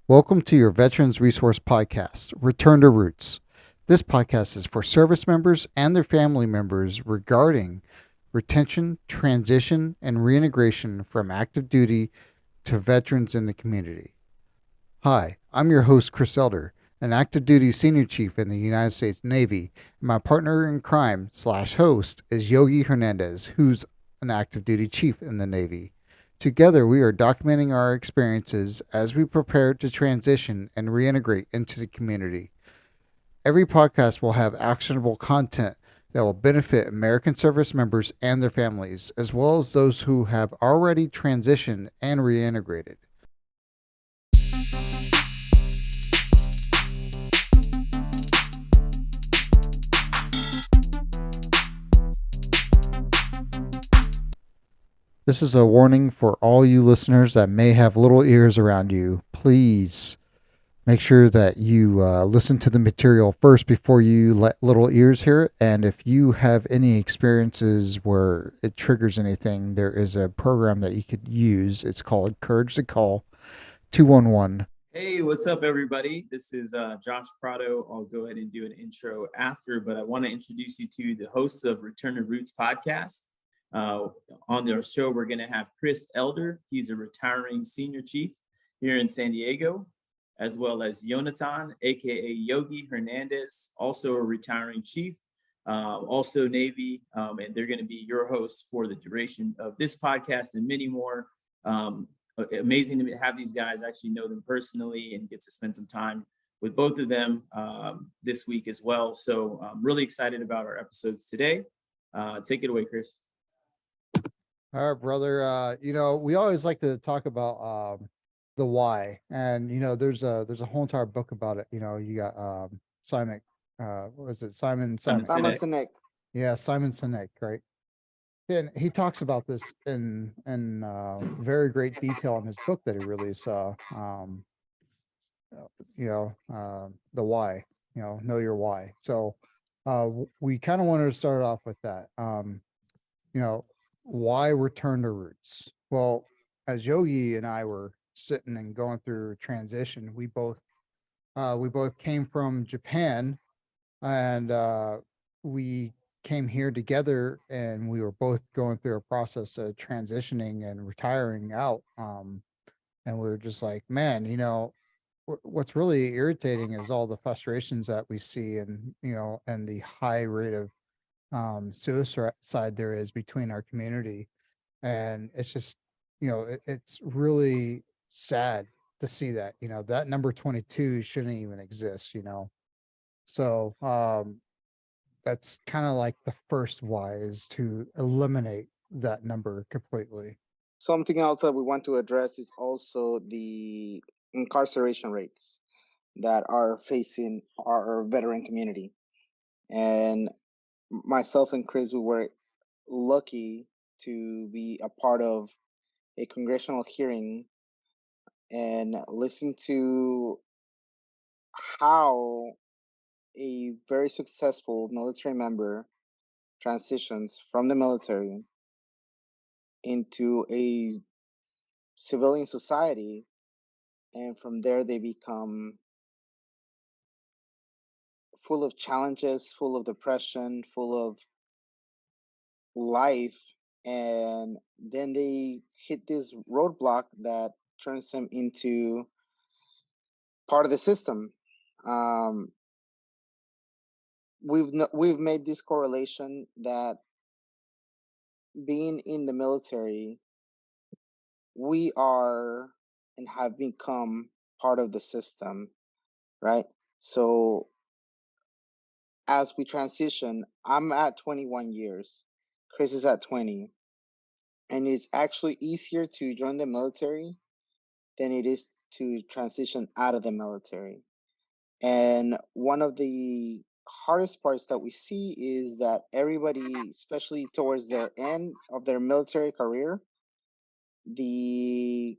Welcome to your Veterans Resource Podcast, Return to Roots. This podcast is for service members and their family members regarding retention, transition, and reintegration from active duty to veterans in the community. Hi, I'm your host, Chris Elder, an active duty senior chief in the United States Navy, and my partner in crime slash host is Yogi Hernandez, who's an active duty chief in the Navy. Together, we are documenting our experiences as we prepare to transition and reintegrate into the community. Every podcast will have actionable content that will benefit American service members and their families, as well as those who have already transitioned and reintegrated. This is a warning for all you listeners that may have little ears around you. Please make sure that you listen to the material first before you let little ears hear it. And if you have any experiences where it triggers anything, there is a program that you could use. It's called Courage to Call 211. Hey, what's up, everybody? This is Josh Prado. I'll go ahead and do an intro after, but I want to introduce you to the hosts of Return to Roots podcast. On their show, we're going to have Chris Elder. He's a retiring senior chief here in San Diego, as well as Yonatan, aka Yogi Hernandez, also a retiring chief, also Navy, and they're going to be your hosts for the duration of this podcast and many more. Amazing to have these guys, actually know them personally and get to spend some time with both of them this week as well. So I'm really excited about our episodes today. Take it away, Chris. All right, brother. We always like to talk about the why, and there's a whole entire book about it. You got Simon, what was it? Simon Sinek. Yeah, Simon Sinek, right? And he talks about this in very great detail in his book that he released. The why. Know your why. So, we kind of wanted to start off with that. You know, why return to roots? Well, as Yogi and I were sitting and going through transition, we both came from Japan, and we came here together, and we were both going through a process of transitioning and retiring out. And we were just like, man, what's really irritating is all the frustrations that we see, and the high rate of suicide there is between our community. And it's just, it's really sad to see that, that number 22 shouldn't even exist. So that's kind of like the first why, is to eliminate that number completely. Something else that we want to address is also the incarceration rates that are facing our veteran community. And myself and Chris, we were lucky to be a part of a congressional hearing and listen to how a very successful military member transitions from the military into a civilian society, and from there they become full of challenges, full of depression, full of life, and then they hit this roadblock that turns them into part of the system. Um, we've made this correlation that being in the military, we are and have become part of the system, right? So as we transition, I'm at 21 years, Chris is at 20, and it's actually easier to join the military than it is to transition out of the military. And one of the hardest parts that we see is that everybody, especially towards their end of their military career, the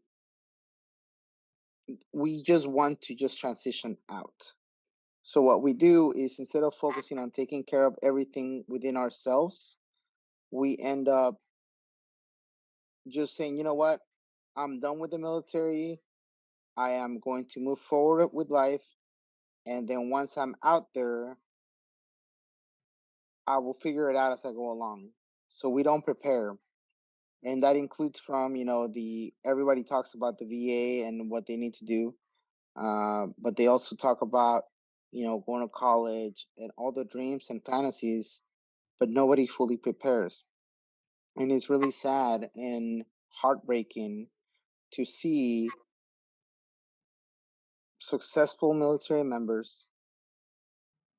we just want to just transition out. So what we do is, instead of focusing on taking care of everything within ourselves, we end up just saying, you know what, I'm done with the military. I am going to move forward with life. And then once I'm out there, I will figure it out as I go along. So we don't prepare. And that includes from, everybody talks about the VA and what they need to do. But they also talk about, going to college and all the dreams and fantasies, but nobody fully prepares. And it's really sad and heartbreaking to see successful military members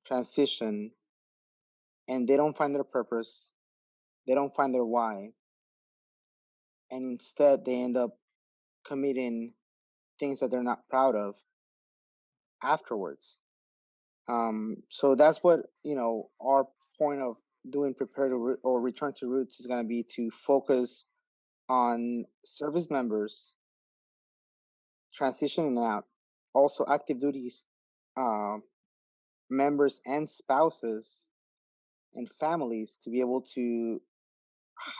transition and they don't find their purpose, they don't find their why, and instead they end up committing things that they're not proud of afterwards. So that's what, our point of doing prepare to or return to roots is going to be to focus on service members transitioning out, also active duties uh, members and spouses and families to be able to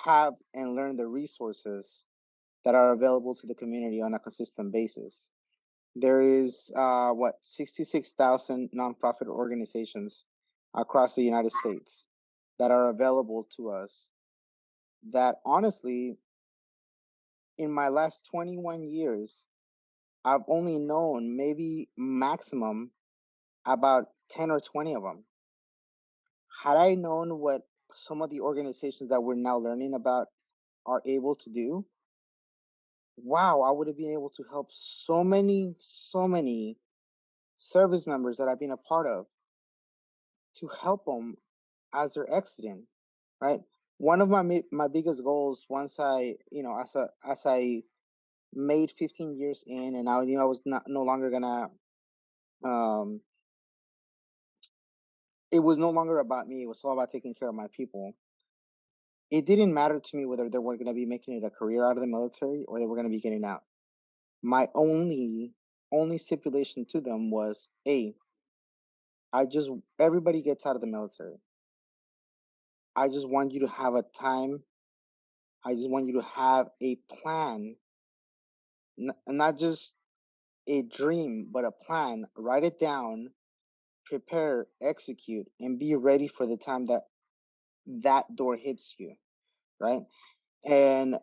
have and learn the resources that are available to the community on a consistent basis. There is 66,000 nonprofit organizations across the United States that are available to us that honestly, in my last 21 years, I've only known maybe maximum about 10 or 20 of them. Had I known what some of the organizations that we're now learning about are able to do, wow, I would have been able to help so many service members that I've been a part of to help them as they're exiting, right? One of my biggest goals once I, as I made 15 years in and I knew I was not no longer gonna um it was no longer about me, it was all about taking care of my people. It didn't matter to me whether they were going to be making it a career out of the military or they were going to be getting out. My only stipulation to them was, hey, I just everybody gets out of the military. I just want you to have a time. I just want you to have a plan, not just a dream, but a plan. Write it down, prepare, execute, and be ready for the time that that door hits you, right? And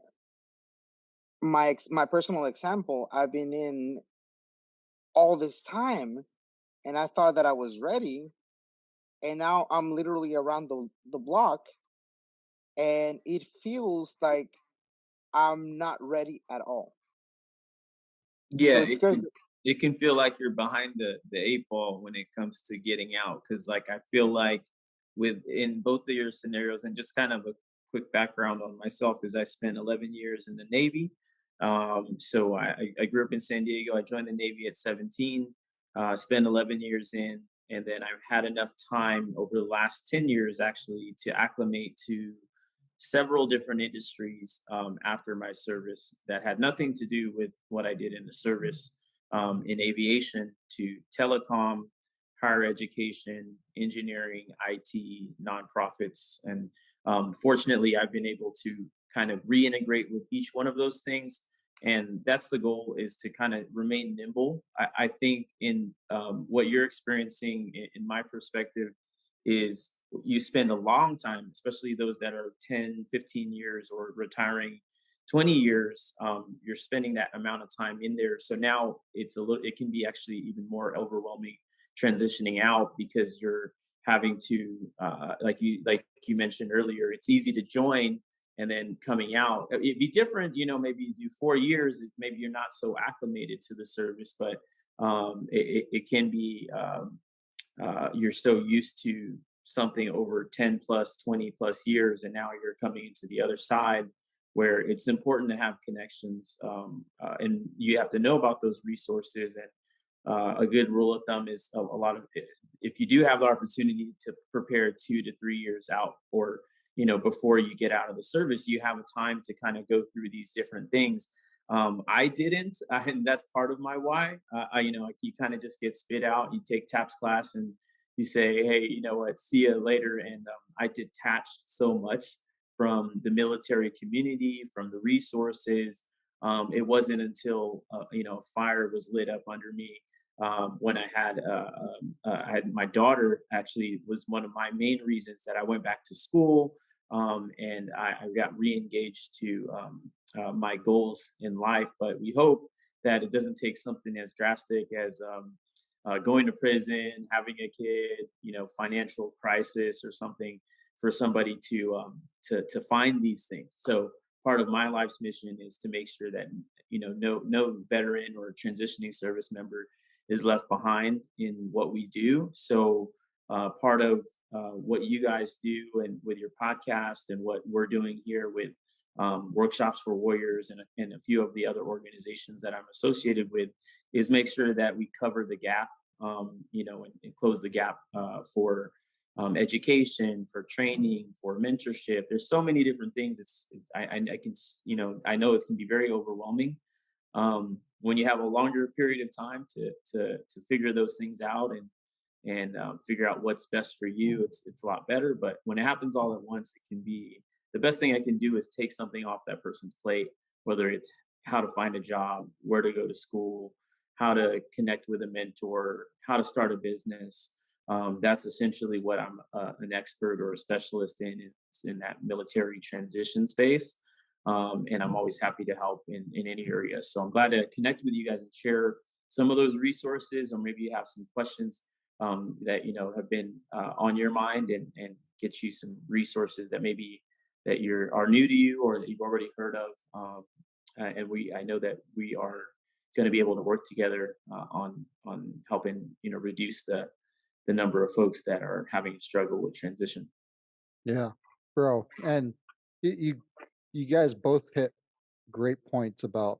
my personal example, I've been in all this time, and I thought that I was ready, and now I'm literally around the block, and it feels like I'm not ready at all. Yeah, So it scares. it can feel like you're behind the eight ball when it comes to getting out. Cause like I feel like in both of your scenarios, and just kind of a quick background on myself is I spent 11 years in the Navy. So I grew up in San Diego. I joined the Navy at 17, spent 11 years in, and then I've had enough time over the last 10 years actually to acclimate to several different industries after my service that had nothing to do with what I did in the service, in aviation to telecom, higher education, engineering, IT, nonprofits. And fortunately, I've been able to kind of reintegrate with each one of those things. And that's the goal, is to kind of remain nimble. I think in what you're experiencing, in my perspective, is you spend a long time, especially those that are 10, 15 years or retiring 20 years, you're spending that amount of time in there. So now it can be actually even more overwhelming transitioning out, because you're having to, like you mentioned earlier, it's easy to join and then coming out. It'd be different, maybe you do 4 years, maybe you're not so acclimated to the service, but it can be, you're so used to something over 10 plus 20 plus years, and now you're coming into the other side where it's important to have connections, and you have to know about those resources. And a good rule of thumb is a lot of it, if you do have the opportunity to prepare 2 to 3 years out, or before you get out of the service, you have a time to kind of go through these different things. I didn't, and that's part of my why. Like, you kind of just get spit out. You take TAPS class and you say, hey, you know what, see you later. And I detached so much from the military community, from the resources, It wasn't until a fire was lit up under me when I had my daughter. Actually, was one of my main reasons that I went back to school, and I got re-engaged to my goals in life. But we hope that it doesn't take something as drastic as going to prison, having a kid, financial crisis or something for somebody to find these things. So part of my life's mission is to make sure that no veteran or transitioning service member is left behind in what we do. So part of what you guys do and with your podcast and what we're doing here with workshops for warriors and a few of the other organizations that I'm associated with is make sure that we cover the gap, and close the gap for education, for training, for mentorship. There's so many different things. I can, I know it can be very overwhelming when you have a longer period of time to figure those things out and figure out what's best for you. It's a lot better. But when it happens all at once, it can be the best thing I can do is take something off that person's plate, whether it's how to find a job, where to go to school, how to connect with a mentor, how to start a business. That's essentially what I'm an expert or a specialist in that military transition space. And I'm always happy to help in any area. So I'm glad to connect with you guys and share some of those resources, or maybe you have some questions that have been on your mind, and get you some resources that maybe that are new to you or that you've already heard of. And I know that we are going to be able to work together on helping reduce the number of folks that are having a struggle with transition. Yeah, bro. And you guys both hit great points about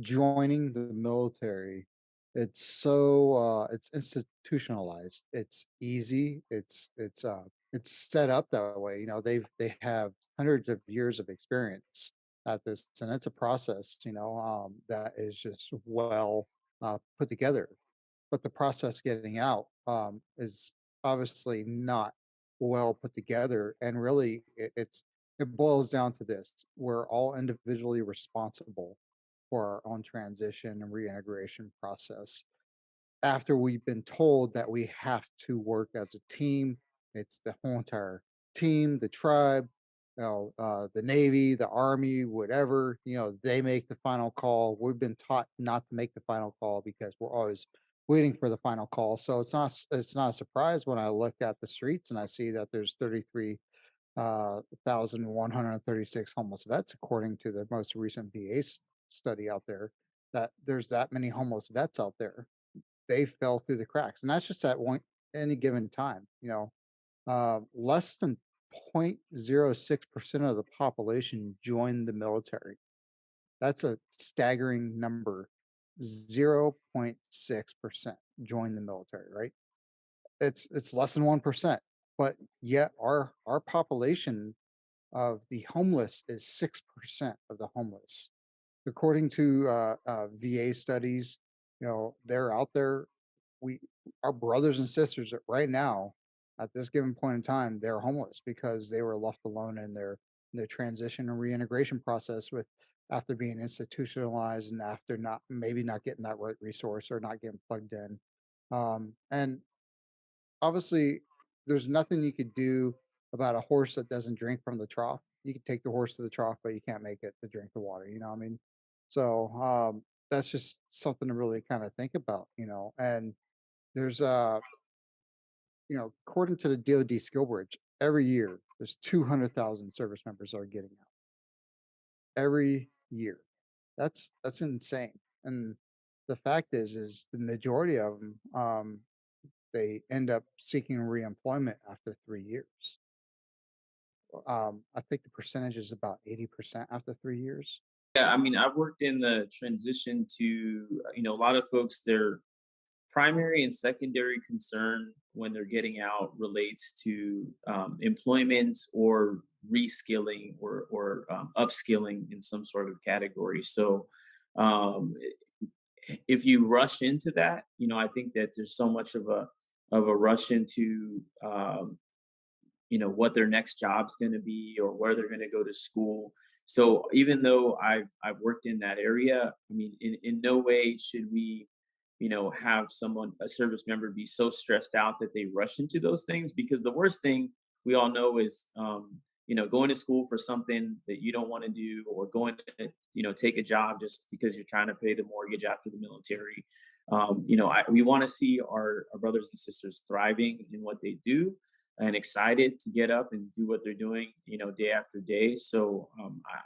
joining the military. It's so it's institutionalized. It's easy. It's set up that way. They have hundreds of years of experience at this, and it's a process. That is just well put together. But the process getting out is obviously not well put together, and really it boils down to this: we're all individually responsible for our own transition and reintegration process. After we've been told that we have to work as a team, it's the whole entire team, the tribe, the Navy, the Army, whatever, they make the final call. We've been taught not to make the final call because we're always waiting for the final call. So it's not a surprise when I look at the streets and I see that there's 33,136 homeless vets, according to the most recent VA study out there, that there's that many homeless vets out there. They fell through the cracks. And that's just at any given time. Less than 0.06% of the population joined the military. That's a staggering number. 0.6% joined the military, right? It's less than 1%. But yet our population of the homeless is 6% of the homeless. According to VA studies, they're out there. Our brothers and sisters right now, at this given point in time, they're homeless because they were left alone in their transition and reintegration process with after being institutionalized and after not getting that right resource or not getting plugged in. And obviously, there's nothing you could do about a horse that doesn't drink from the trough. You can take the horse to the trough, but you can't make it to drink the water. You know what I mean? So that's just something to really kind of think about. And there's according to the DoD skill bridge, every year there's 200,000 service members are getting out every year. That's insane. And the fact is the majority of them they end up seeking reemployment after 3 years. I think the percentage is about 80% after 3 years. Yeah, I mean, I've worked in the transition to, a lot of folks, their primary and secondary concern when they're getting out relates to employment or reskilling or upskilling in some sort of category. So um, if you rush into that, I think that there's so much of a rush into what their next job's going to be or where they're going to go to school. So even though I've worked in that area, I mean, in no way should we, have a service member be so stressed out that they rush into those things, because the worst thing we all know is, going to school for something that you don't want to do, or going to, take a job just because you're trying to pay the mortgage after the military. We want to see our brothers and sisters thriving in what they do, and excited to get up and do what they're doing, day after day. So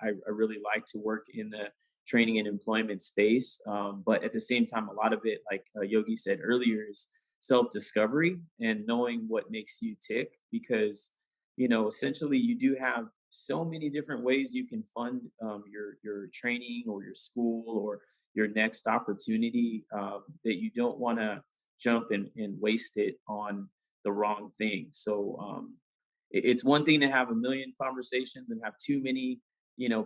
I really like to work in the training and employment space. But at the same time, a lot of it, like Yogi said earlier, is self discovery and knowing what makes you tick, because, essentially you do have so many different ways you can fund your training or your school or your next opportunity, that you don't want to jump and waste it on the wrong thing. So it's one thing to have a million conversations and have too many,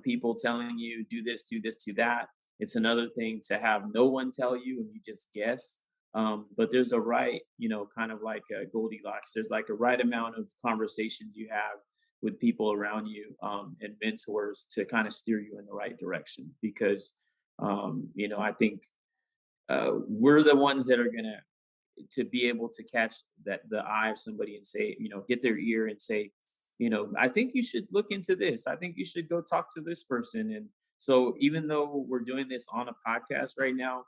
people telling you do this, do this, do that. It's another thing to have no one tell you and you just guess. But there's a right, kind of like a Goldilocks. There's like a right amount of conversations you have with people around you, and mentors to kind of steer you in the right direction. Because, I think we're the ones that are gonna to be able to catch the eye of somebody and say, get their ear and say, I think you should look into this. I think you should go talk to this person. And so even though we're doing this on a podcast right now,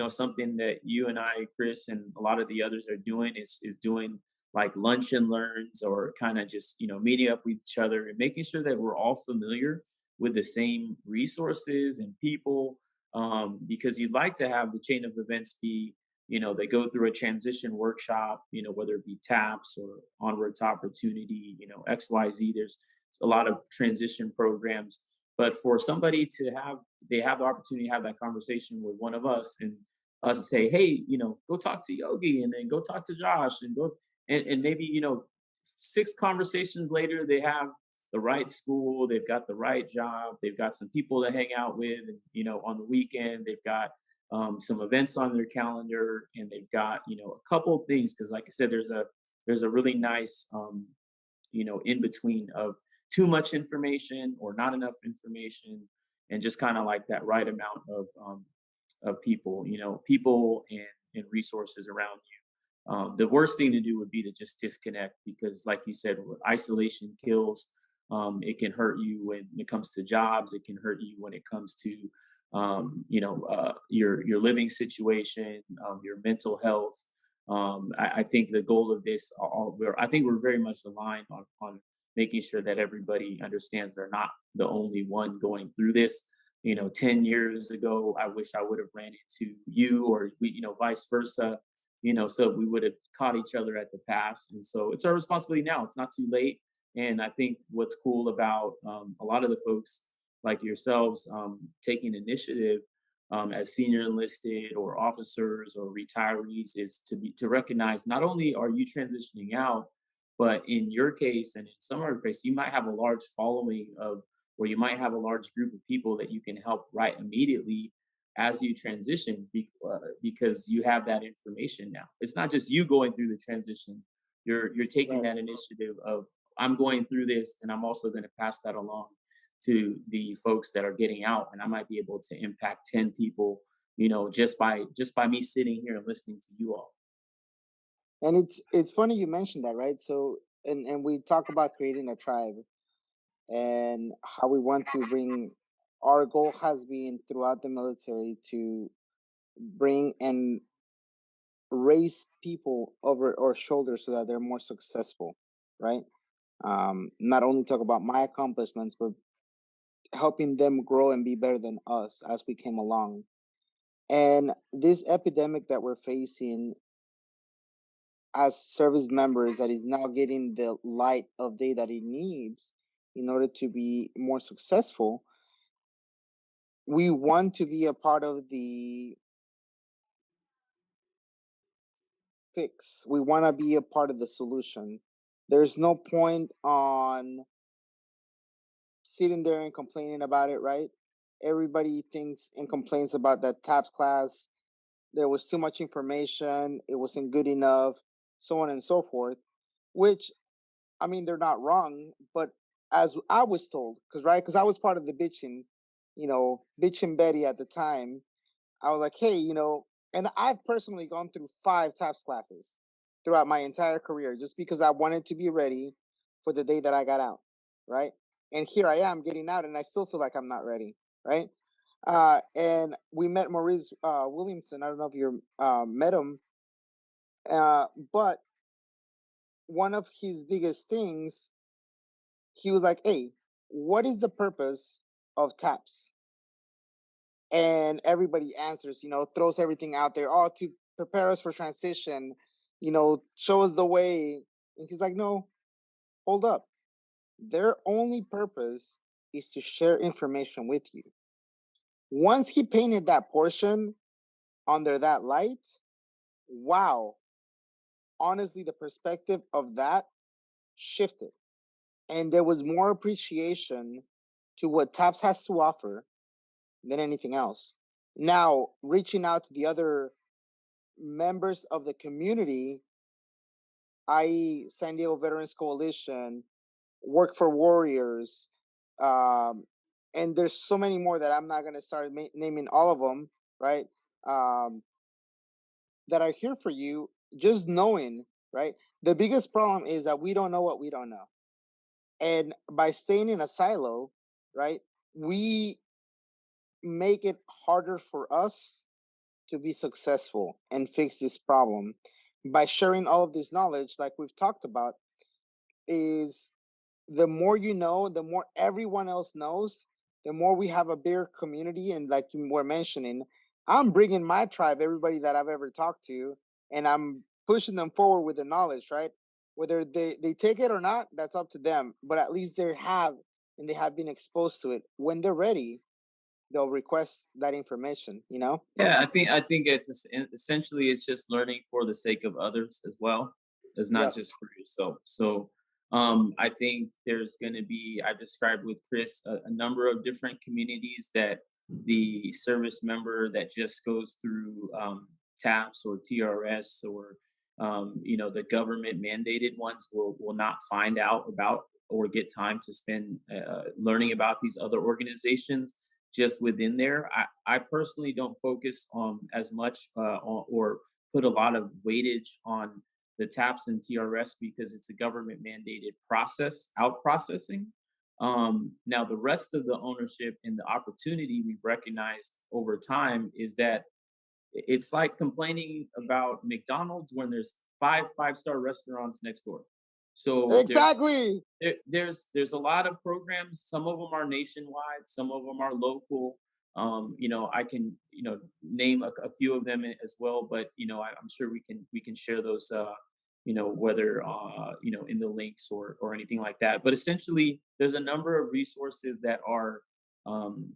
something that you and I, Chris, and a lot of the others are doing is doing like lunch and learns, or kind of just, meeting up with each other and making sure that we're all familiar with the same resources and people, because you'd like to have the chain of events be, they go through a transition workshop, whether it be TAPS or Onward to Opportunity, XYZ. There's a lot of transition programs. But for somebody to they have the opportunity to have that conversation with one of us, and us say, hey, go talk to Yogi, and then go talk to Josh, and go, and maybe, 6 conversations later, they have the right school, they've got the right job, they've got some people to hang out with, and, on the weekend, they've got some events on their calendar, and they've got, a couple of things, because like I said, there's a really nice, in between of too much information or not enough information, and just kind of like that right amount of people, people and resources around you. The worst thing to do would be to just disconnect, because like you said, isolation kills. It can hurt you when it comes to jobs. It can hurt you when it comes to, your living situation, your mental health. I think the goal of this, I think we're very much aligned on making sure that everybody understands they're not the only one going through this. 10 years ago, I wish I would have ran into you, or we, vice versa. So we would have caught each other at the pass, and so it's our responsibility now. It's not too late. And I think what's cool about a lot of the folks like yourselves, taking initiative, as senior enlisted or officers or retirees, is to recognize, not only are you transitioning out, but in your case and in some other case, you might have a large following of, or you might have a large group of people that you can help right immediately as you transition, because you have that information now. It's not just you going through the transition. You're taking Right. that initiative of, I'm going through this, and I'm also going to pass that along to the folks that are getting out, and I might be able to impact 10 people, just by me sitting here and listening to you all. And it's funny you mentioned that, right? So and we talk about creating a tribe and how we want to bring our goal has been throughout the military to bring and raise people over our shoulders so that they're more successful, right? Not only talk about my accomplishments, but helping them grow and be better than us as we came along. And this epidemic that we're facing as service members, that is now getting the light of day that it needs in order to be more successful, we want to be a part of the fix. We want to be a part of the solution. There's no point on sitting there and complaining about it, right? Everybody thinks and complains about that TAPS class. There was too much information, it wasn't good enough, so on and so forth, which, I mean, they're not wrong, but as I was told, because I was part of the bitching Betty at the time. I was like, hey, and I've personally gone through 5 TAPS classes throughout my entire career just because I wanted to be ready for the day that I got out, right? And here I am getting out, and I still feel like I'm not ready, right? And we met Maurice Williamson. I don't know if you met him, but one of his biggest things, he was like, hey, what is the purpose of TAPS? And everybody answers, throws everything out there, oh, to prepare us for transition, show us the way. And he's like, no, hold up. Their only purpose is to share information with you. Once he painted that portion under that light, wow, honestly, the perspective of that shifted. And there was more appreciation to what TAPS has to offer than anything else. Now, reaching out to the other members of the community, i.e., San Diego Veterans Coalition, Work for Warriors, and there's so many more that I'm not going to start naming all of them, right? That are here for you, just knowing, right? The biggest problem is that we don't know what we don't know. And by staying in a silo, right, we make it harder for us to be successful and fix this problem. By sharing all of this knowledge, like we've talked about, is the more you know, the more everyone else knows, the more we have a bigger community. And like you were mentioning, I'm bringing my tribe, everybody that I've ever talked to, and I'm pushing them forward with the knowledge, right? Whether they take it or not, that's up to them. But at least they have been exposed to it. When they're ready, they'll request that information, Yeah, I think essentially it's just learning for the sake of others as well. It's not Yes. just for yourself. So I think there's going to be, I described with Chris, a number of different communities that the service member that just goes through TAPS or TRS or the government mandated ones will not find out about or get time to spend learning about these other organizations just within there. I personally don't focus on as much or put a lot of weightage on the TAPS and TRS because it's a government mandated process, out processing. Now, the rest of the ownership and the opportunity we've recognized over time is that it's like complaining about McDonald's when there's five-star restaurants next door. So Exactly. there's a lot of programs. Some of them are nationwide, some of them are local. I can name a few of them as well, but I'm sure we can share those. Whether in the links or anything like that. But essentially, there's a number of resources that are um,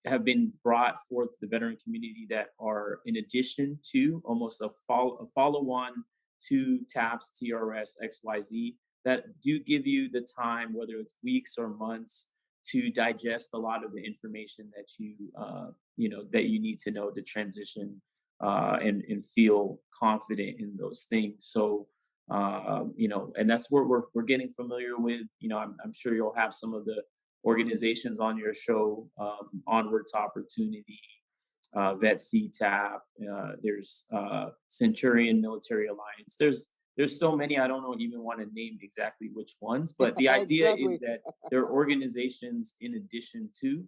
have been brought forth to the veteran community that are in addition to almost a follow-on to TAPS, TRS, XYZ that do give you the time, whether it's weeks or months, to digest a lot of the information that that you need to know to transition and feel confident in those things. So and that's where we're getting familiar with. I'm sure you'll have some of the organizations on your show, Onward to Opportunity, Vet CTAP, there's Centurion Military Alliance. There's so many, I don't know even want to name exactly which ones, but the idea is Exactly. that there are organizations in addition to,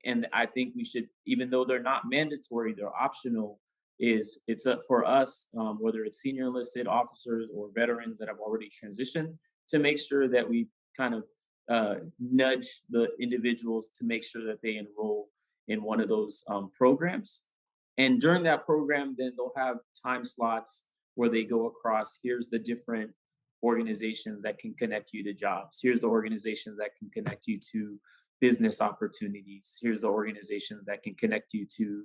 and I think we should, even though they're not mandatory, they're optional. It's up for us, whether it's senior enlisted officers or veterans that have already transitioned, to make sure that we kind of nudge the individuals to make sure that they enroll in one of those programs. And during that program, then they'll have time slots where they go across. Here's the different organizations that can connect you to jobs. Here's the organizations that can connect you to business opportunities. Here's the organizations that can connect you to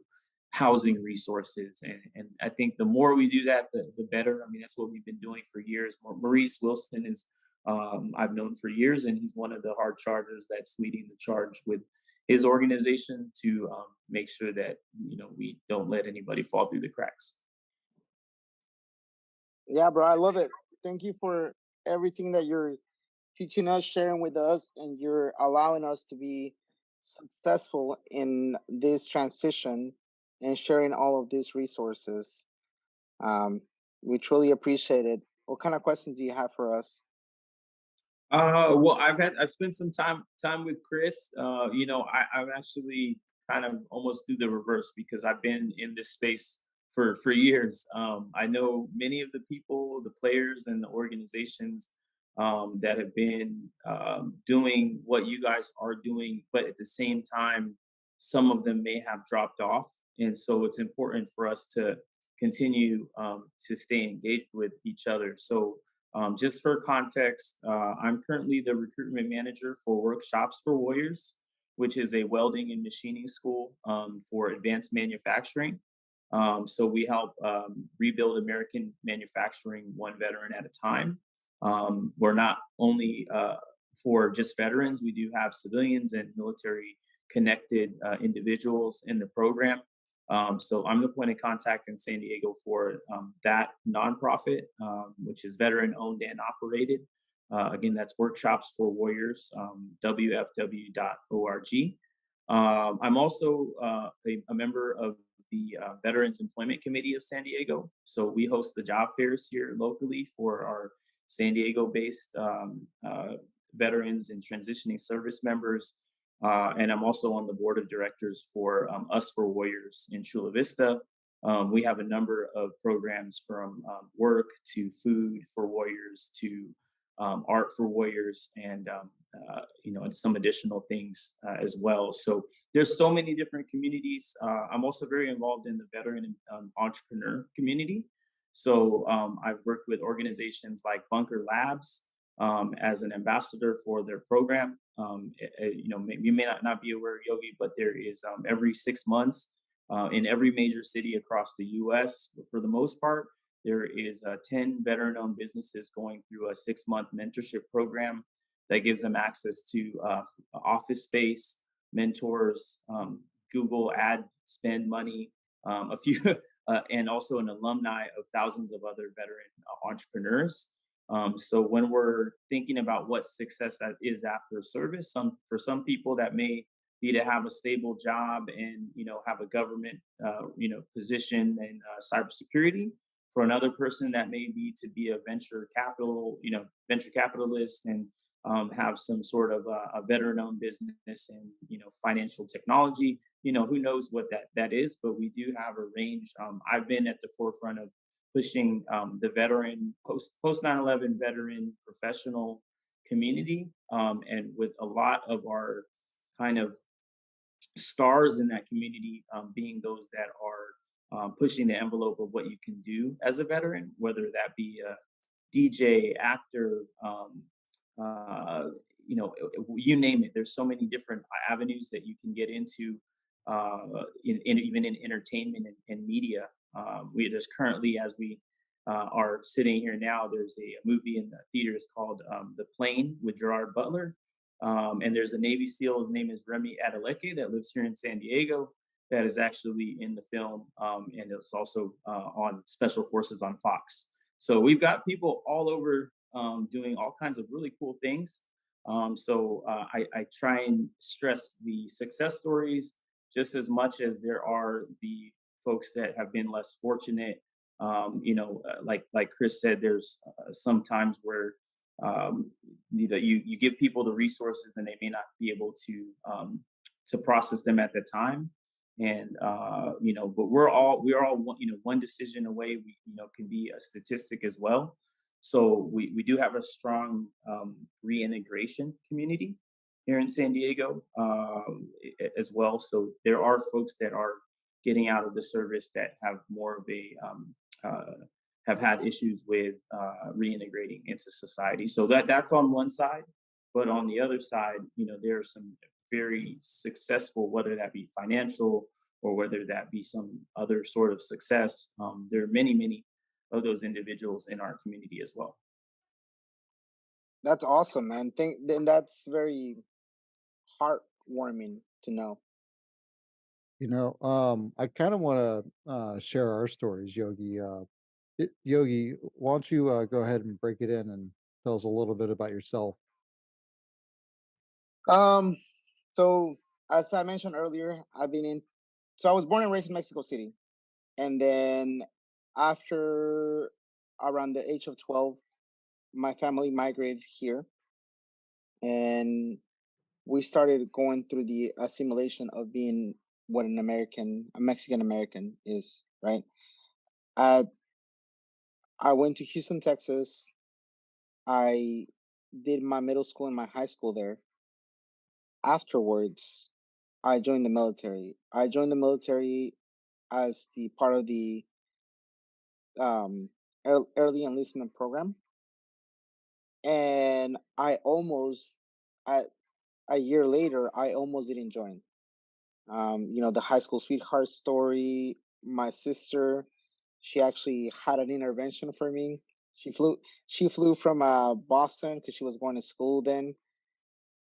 housing resources. And I think the more we do that, the better. I mean, that's what we've been doing for years. Maurice Wilson is I've known for years, and he's one of the hard chargers that's leading the charge with his organization to make sure that we don't let anybody fall through the cracks. Yeah, bro, I love it. Thank you for everything that you're teaching us, sharing with us, and you're allowing us to be successful in this transition and sharing all of these resources. Um, we truly appreciate it. What kind of questions do you have for us? Well, I've spent some time with Chris. I've actually kind of almost do the reverse because I've been in this space for years. I know many of the people, the players, and the organizations that have been doing what you guys are doing, but at the same time, some of them may have dropped off, and so it's important for us to continue to stay engaged with each other. So just for context, I'm currently the recruitment manager for Workshops for Warriors, which is a welding and machining school for advanced manufacturing. So we help rebuild American manufacturing one veteran at a time. We're not only for just veterans, we do have civilians and military connected individuals in the program. So I'm the point of contact in San Diego for that nonprofit, which is veteran owned and operated. Again, that's Workshops for Warriors, WFW.org. I'm also a member of the Veterans Employment Committee of San Diego. So we host the job fairs here locally for our San Diego based veterans and transitioning service members. And I'm also on the board of directors for Us for Warriors in Chula Vista. We have a number of programs from work to food for warriors to art for warriors and some additional things as well. So there's so many different communities. I'm also very involved in the veteran entrepreneur community. So I've worked with organizations like Bunker Labs as an ambassador for their program. You may not be aware, Yogi, but there is every 6 months in every major city across the U.S. For the most part, there is 10 veteran-owned businesses going through a 6-month mentorship program that gives them access to office space, mentors, Google ad spend money, a few, and also an alumni of thousands of other veteran entrepreneurs. So when we're thinking about what success that is after service, for some people that may be to have a stable job and have a government position in cybersecurity. For another person, that may be to be a venture capitalist and have some sort of a veteran-owned business in financial technology. Who knows what that is, but we do have a range. I've been at the forefront of pushing the veteran post 9/11 veteran professional community, and with a lot of our kind of stars in that community being those that are pushing the envelope of what you can do as a veteran, whether that be a DJ, actor, uh, you name it. There's so many different avenues that you can get into, even in entertainment and media. There's currently, as we are sitting here now, there's a movie in the theaters called The Plane with Gerard Butler. And there's a Navy SEAL, his name is Remy Adeleke, that lives here in San Diego, that is actually in the film. And it's also on Special Forces on Fox. So we've got people all over doing all kinds of really cool things. I try and stress the success stories just as much as there are the folks that have been less fortunate. Like Chris said, there's sometimes where you give people the resources and they may not be able to process them at the time. And but we are all one decision away. We can be a statistic as well. So we do have a strong reintegration community here in San Diego as well. So there are folks that are getting out of the service that have more of a have had issues with reintegrating into society. So that's on one side, but on the other side, there are some very successful, whether that be financial or whether that be some other sort of success. There are many of those individuals in our community as well. That's awesome, man. Then that's very heartwarming to know. I kind of want to share our stories, Yogi. Yogi, why don't you go ahead and break it in and tell us a little bit about yourself? Um, so as I mentioned earlier, I was born and raised in Mexico City. And then after around the age of 12, my family migrated here and we started going through the assimilation of being what a Mexican American is, right? I, I went to Houston, Texas. I did my middle school and my high school there. Afterwards, I joined the military. I joined the military as the part of the um, early enlistment program, and at a year later, I almost didn't join. The high school sweetheart story. My sister, she actually had an intervention for me. She flew. She flew from Boston because she was going to school then.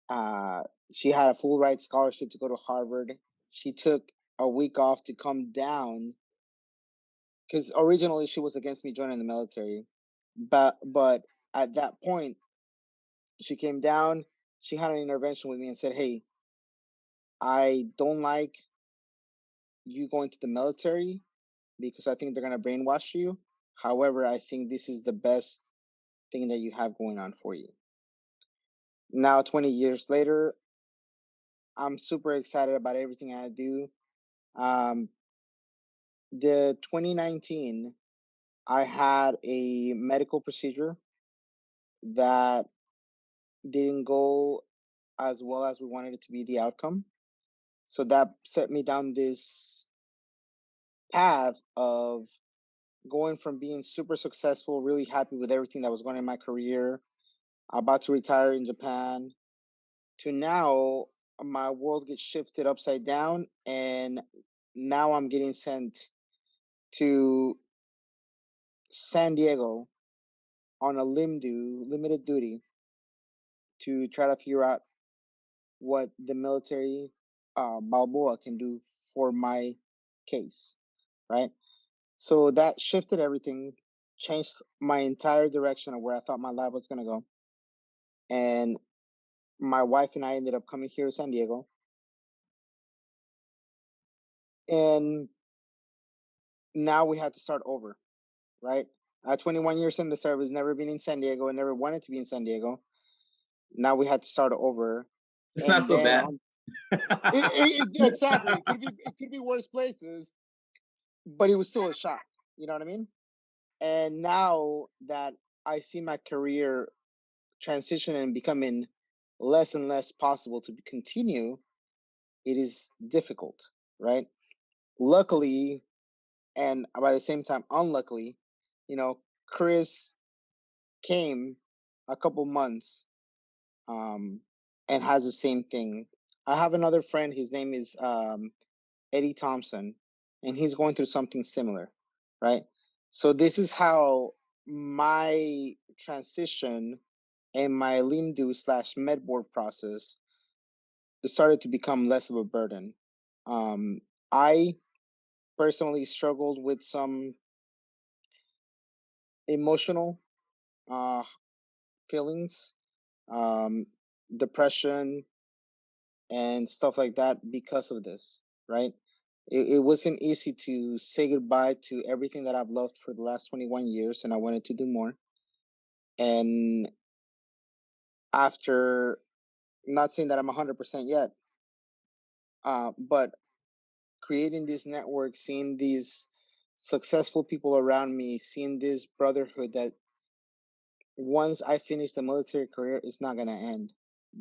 Uh, she had a full ride scholarship to go to Harvard. She took a week off to come down because originally she was against me joining the military, but at that point she came down. She had an intervention with me and said, "Hey, I don't like you going to the military because I think they're gonna brainwash you. However, I think this is the best thing that you have going on for you." Now, 20 years later, I'm super excited about everything I do. Um, the 2019, I had a medical procedure that didn't go as well as we wanted it to be the outcome. So that set me down this path of going from being super successful, really happy with everything that was going in my career, about to retire in Japan, to now my world gets shifted upside down and now I'm getting sent to San Diego on a limited duty to try to figure out what the military Balboa can do for my case, right? So that shifted everything, changed my entire direction of where I thought my life was going to go. And my wife and I ended up coming here to San Diego. And now we had to start over, right? 21 years in the service, never been in San Diego, and never wanted to be in San Diego. Now we had to start over. It's not And so then bad. on yeah, exactly. It could be worse places, but it was still a shock. You know what I mean? And now that I see my career transition and becoming less and less possible to continue, it is difficult, right? Luckily, and by the same time, unluckily, Chris came a couple months um, and has the same thing. I have another friend. His name is Eddie Thompson, and he's going through something similar, right? So this is how my transition and my LIMDU/medboard process started to become less of a burden. I personally struggled with some emotional uh, feelings, um, depression, and stuff like that because of this, right? It wasn't easy to say goodbye to everything that I've loved for the last 21 years, and I wanted to do more. And after, not saying that I'm 100% yet, but creating this network, seeing these successful people around me, seeing this brotherhood that once I finish the military career, it's not gonna end.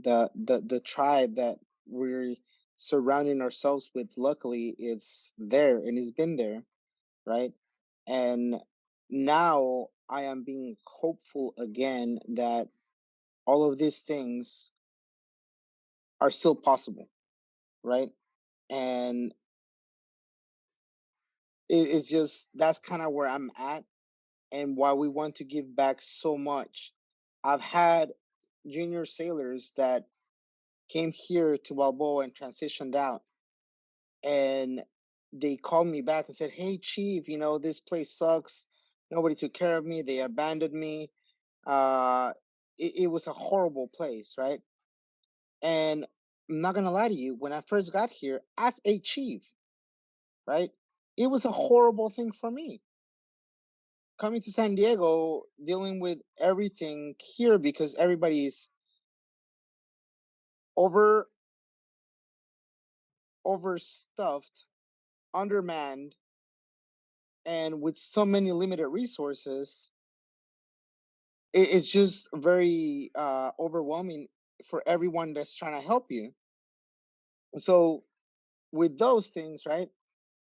The tribe that we're surrounding ourselves with, luckily, it's there and it's been there, right? And now I am being hopeful again that all of these things are still possible, right? And it's just that's kind of where I'm at and why we want to give back so much. I've had junior sailors that came here to Balboa and transitioned out, and they called me back and said, "Hey, Chief, this place sucks. Nobody took care of me. They abandoned me. Uh, it was a horrible place, right?" And I'm not gonna lie to you, when I first got here as a chief, right, it was a horrible thing for me coming to San Diego, dealing with everything here because everybody's over overstuffed, undermanned, and with so many limited resources, it's just very overwhelming for everyone that's trying to help you. So with those things, right,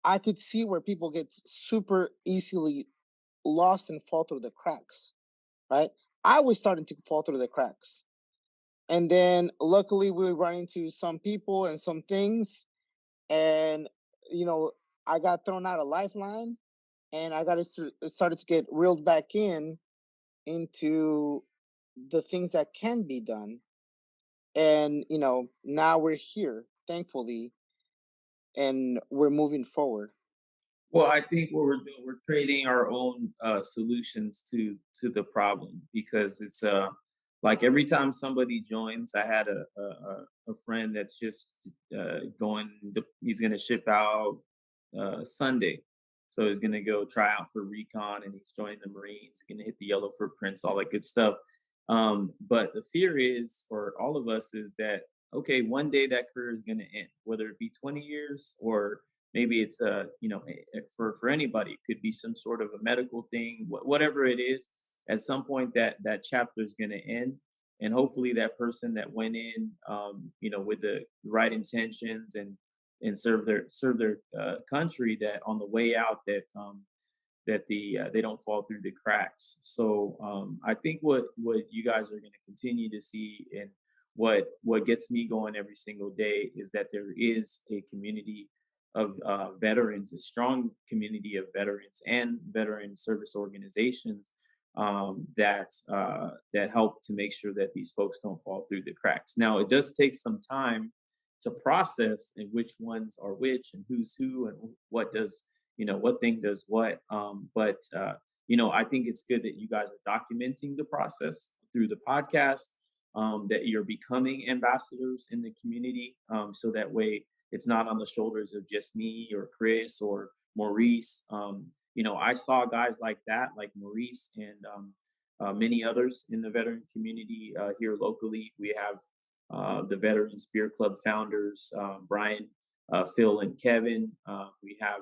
I could see where people get super easily lost and fall through the cracks, right? I was starting to fall through the cracks. And then luckily we run into some people and some things, and you know, I got thrown out a lifeline, and I got to started to get reeled back into the things that can be done. And now we're here, thankfully, and we're moving forward. Well, I think what we're doing, we're creating our own solutions to the problem, because it's like every time somebody joins, I had a friend that's just he's going to ship out Sunday, so he's going to go try out for recon, and he's joining the Marines, going to hit the yellow footprints, all that good stuff. But the fear is for all of us is that, okay, one day that career is going to end, whether it be 20 years or maybe it's for anybody, it could be some sort of a medical thing, whatever it is. At some point that chapter is going to end, and hopefully that person that went in with the right intentions and serve their country, that on the way out that they don't fall through the cracks. So I think what you guys are going to continue to see, and what gets me going every single day, is that there is a community of veterans, a strong community of veterans and veteran service organizations that help to make sure that these folks don't fall through the cracks. Now, it does take some time to process and which ones are which and who's who and what does what thing does what. But I think it's good that you guys are documenting the process through the podcast. That you're becoming ambassadors in the community, so that way it's not on the shoulders of just me or Chris or Maurice. I saw guys like that, like Maurice and many others in the veteran community here locally. We have the Veteran Spear Club founders, Brian, Phil, and Kevin. We have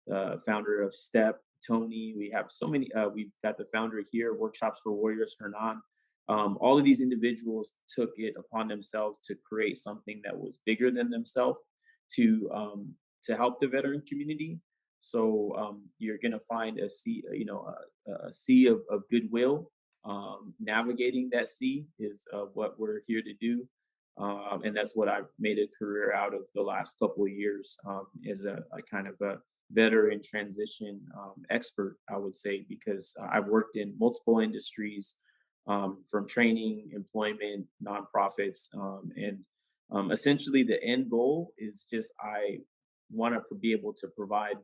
the founder of STEP, Tony. We have so many. We've got the founder here, Workshops for Warriors, Hernan. All of these individuals took it upon themselves to create something that was bigger than themselves to help the veteran community. So you're going to find a sea of goodwill. Navigating that sea is what we're here to do. And that's what I've made a career out of the last couple of years, as a kind of a veteran transition expert, I would say, because I've worked in multiple industries, from training, employment, nonprofits, and essentially the end goal is just I want to be able to provide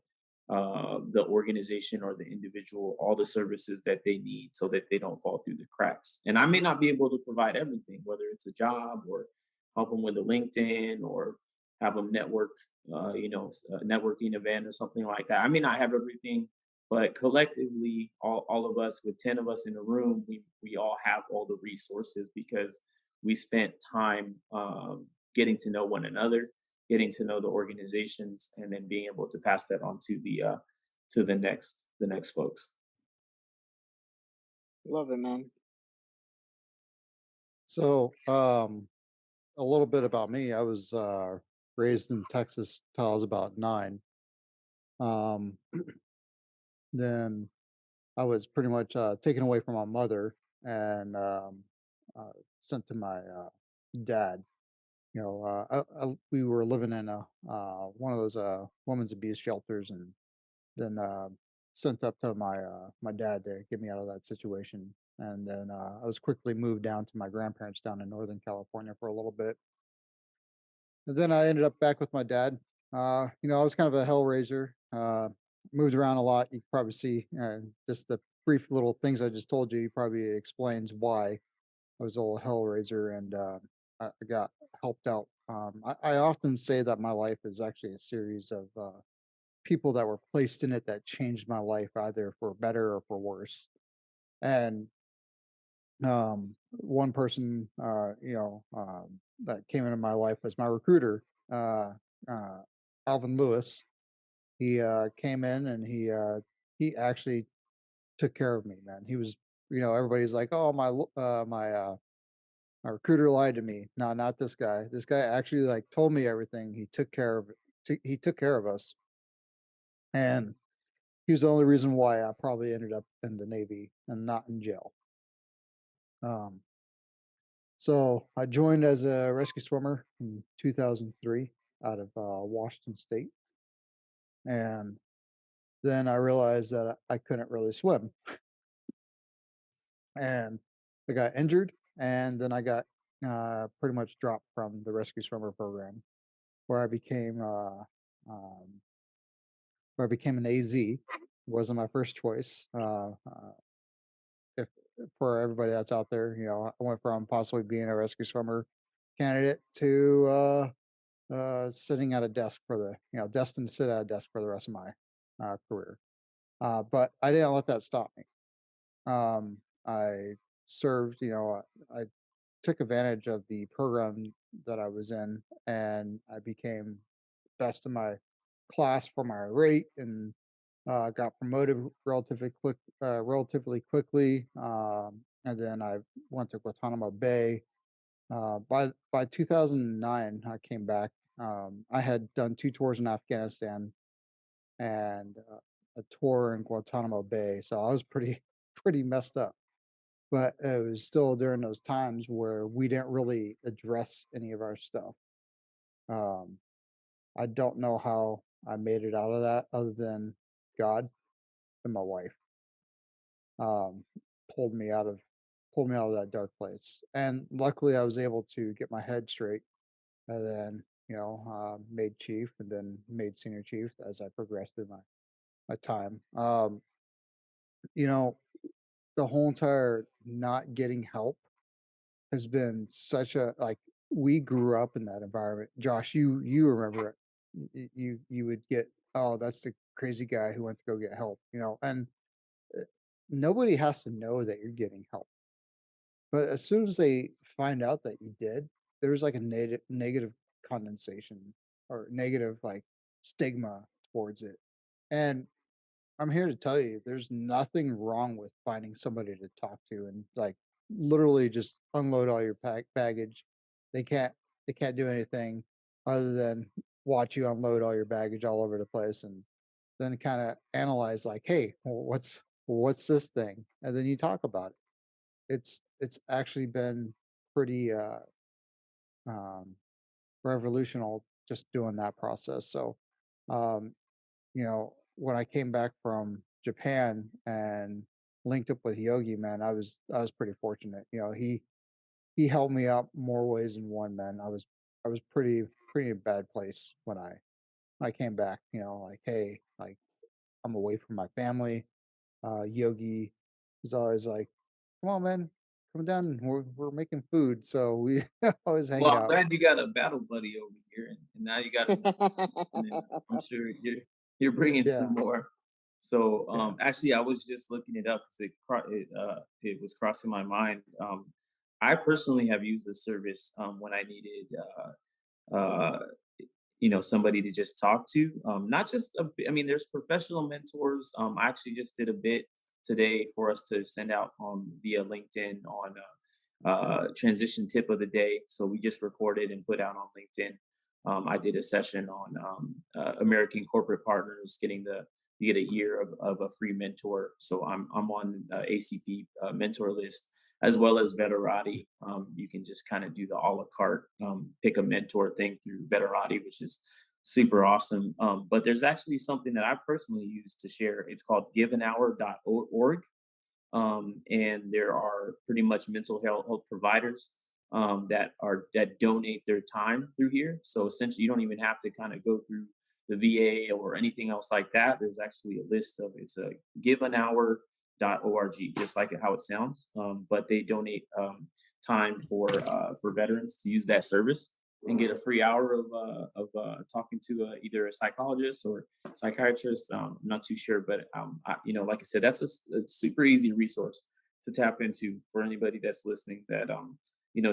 the organization or the individual all the services that they need so that they don't fall through the cracks. And I may not be able to provide everything, whether it's a job or help them with a LinkedIn or have them a networking event or something like that. I may not have everything, but collectively, all of us, with 10 of us in a room, we all have all the resources because we spent time getting to know one another, getting to know the organizations, and then being able to pass that on to the next folks. Love it, man. So, a little bit about me. I was raised in Texas till I was about 9. Um, then I was pretty much taken away from my mother and sent to my dad. We were living in a one of those women's abuse shelters, and then sent up to my dad to get me out of that situation. And then I was quickly moved down to my grandparents down in Northern California for a little bit. And then I ended up back with my dad. I was kind of a hellraiser. Moved around a lot. You can probably see just the brief little things I just told you. Probably explains why I was a little hellraiser. And I got helped out. I often say that my life is actually a series of people that were placed in it that changed my life either for better or for worse. And one person, that came into my life was my recruiter, uh, Alvin Lewis. He came in and he actually took care of me, man. He was, everybody's like, oh, my recruiter lied to me. No, not this guy. This guy actually like told me everything. He took care of it. He took care of us, and he was the only reason why I probably ended up in the Navy and not in jail. Um, so I joined as a rescue swimmer in 2003 out of Washington State, and then I realized that I couldn't really swim, and I got injured, and then I got pretty much dropped from the rescue swimmer program, where I became um, where I became an AZ. It wasn't my first choice. If For everybody that's out there, I went from possibly being a rescue swimmer candidate to sitting at a desk for destined to sit at a desk for the rest of my career. But I didn't let that stop me. I served, I took advantage of the program that I was in, and I became best in my class for my rate, and got promoted relatively quickly. And then I went to Guantanamo Bay. By 2009, I came back. I had done 2 tours in Afghanistan and a tour in Guantanamo Bay, so I was pretty pretty messed up. But it was still during those times where we didn't really address any of our stuff. Um, I don't know how I made it out of that, other than God and my wife um, pulled me out of that dark place. And luckily, I was able to get my head straight, and then made chief, and then made senior chief as I progressed through my time. You know, the whole entire not getting help has been such a like. We grew up in that environment. Josh, you remember it. You would get, oh, that's the crazy guy who went to go get help, and uh, nobody has to know that you're getting help. But as soon as they find out that you did, there's like a negative condensation or negative like stigma towards it. And I'm here to tell you, there's nothing wrong with finding somebody to talk to and like literally just unload all your baggage. They can't they can't do anything other than watch you unload all your baggage all over the place, and then kind of analyze like, hey, well, what's this thing? And then you talk about it. It's actually been pretty um revolutionary just doing that process. So um when I came back from Japan and linked up with Yogi, man, I was pretty fortunate. He helped me out more ways than one, man. I was pretty in a bad place when I came back, like, hey, like, I'm away from my family. Yogi was always like, "Come on, man, come down. We're making food." So we always hang Well, I'm out. glad you got a battle buddy over here, and now you got a and then I'm sure you're bringing Yeah, some more. So, yeah. actually, I was just looking it up because it was crossing my mind. I personally have used the service when I needed uh, somebody to just talk to. Not just, I mean, there's professional mentors. I actually just did a bit today for us to send out via LinkedIn on transition tip of the day. So we just recorded and put out on LinkedIn. I did a session on American corporate partners getting you get a year of a free mentor. So I'm on ACP mentor list as well as Veterati. You can just kind of do the a la carte, pick a mentor thing through Veterati, which is super awesome. But there's actually something that I personally use to share. It's called giveanhour.org. And there are pretty much mental health providers that donate their time through here. So essentially, you don't even have to kind of go through the VA or anything else like that. There's actually a list of it's a giveanhour.org, .org, just like how it sounds. But they donate time for veterans to use that service and get a free hour of talking to either a psychologist or psychiatrist. I'm not too sure, but like I said, that's a super easy resource to tap into for anybody that's listening that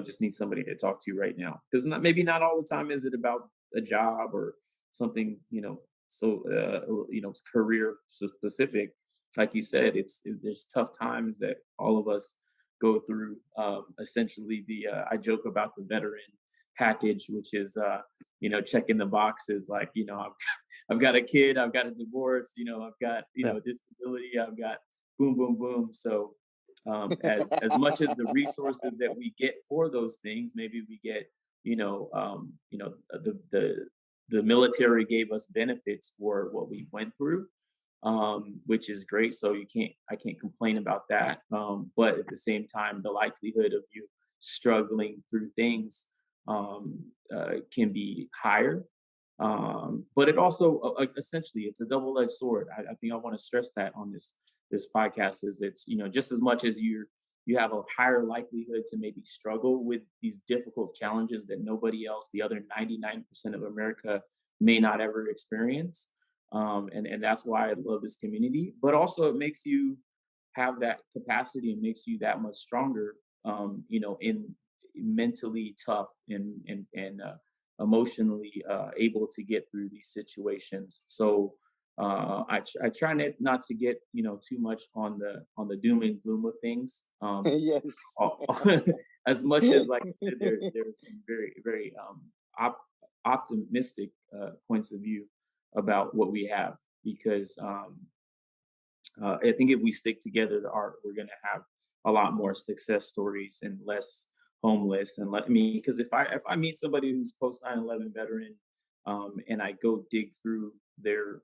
just needs somebody to talk to right now. Because maybe not all the time is it about a job or something, career specific. Like you said, there's tough times that all of us go through. Essentially, I joke about the veteran package, which is checking the boxes, like I've got a kid, I've got a divorce, I've got disability, I've got boom, boom, boom. So as much as the resources that we get for those things, maybe we get the military gave us benefits for what we went through, which is great. So I can't complain about that. But at the same time, the likelihood of you struggling through things can be higher. But it also essentially it's a double-edged sword. I think I want to stress that on this podcast is it's just as much as you have a higher likelihood to maybe struggle with these difficult challenges that nobody else, the other 99% of America, may not ever experience. And that's why I love this community. But also it makes you have that capacity and makes you that much stronger, in mentally tough and emotionally able to get through these situations. So I try not to get too much on the doom and gloom of things. Yes. As much as, like I said, there's some very very optimistic points of view about what we have, because I think if we stick together, we're going to have a lot more success stories and less homeless. And because if I meet somebody who's post 9/11 veteran, and I go dig through their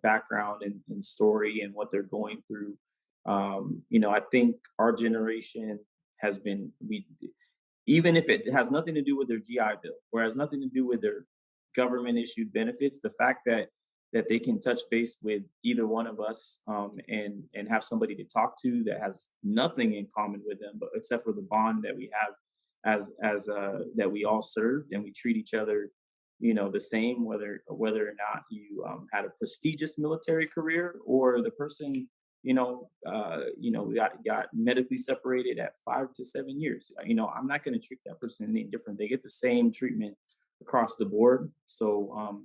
background and story and what they're going through, I think our generation has been even if it has nothing to do with their GI Bill or has nothing to do with their government issued benefits, the fact that they can touch base with either one of us, and have somebody to talk to that has nothing in common with them, but except for the bond that we have as that we all serve and we treat each other the same, whether or not you had a prestigious military career or the person got medically separated at 5 to 7 years. I'm not going to treat that person any different. They get the same treatment across the board. So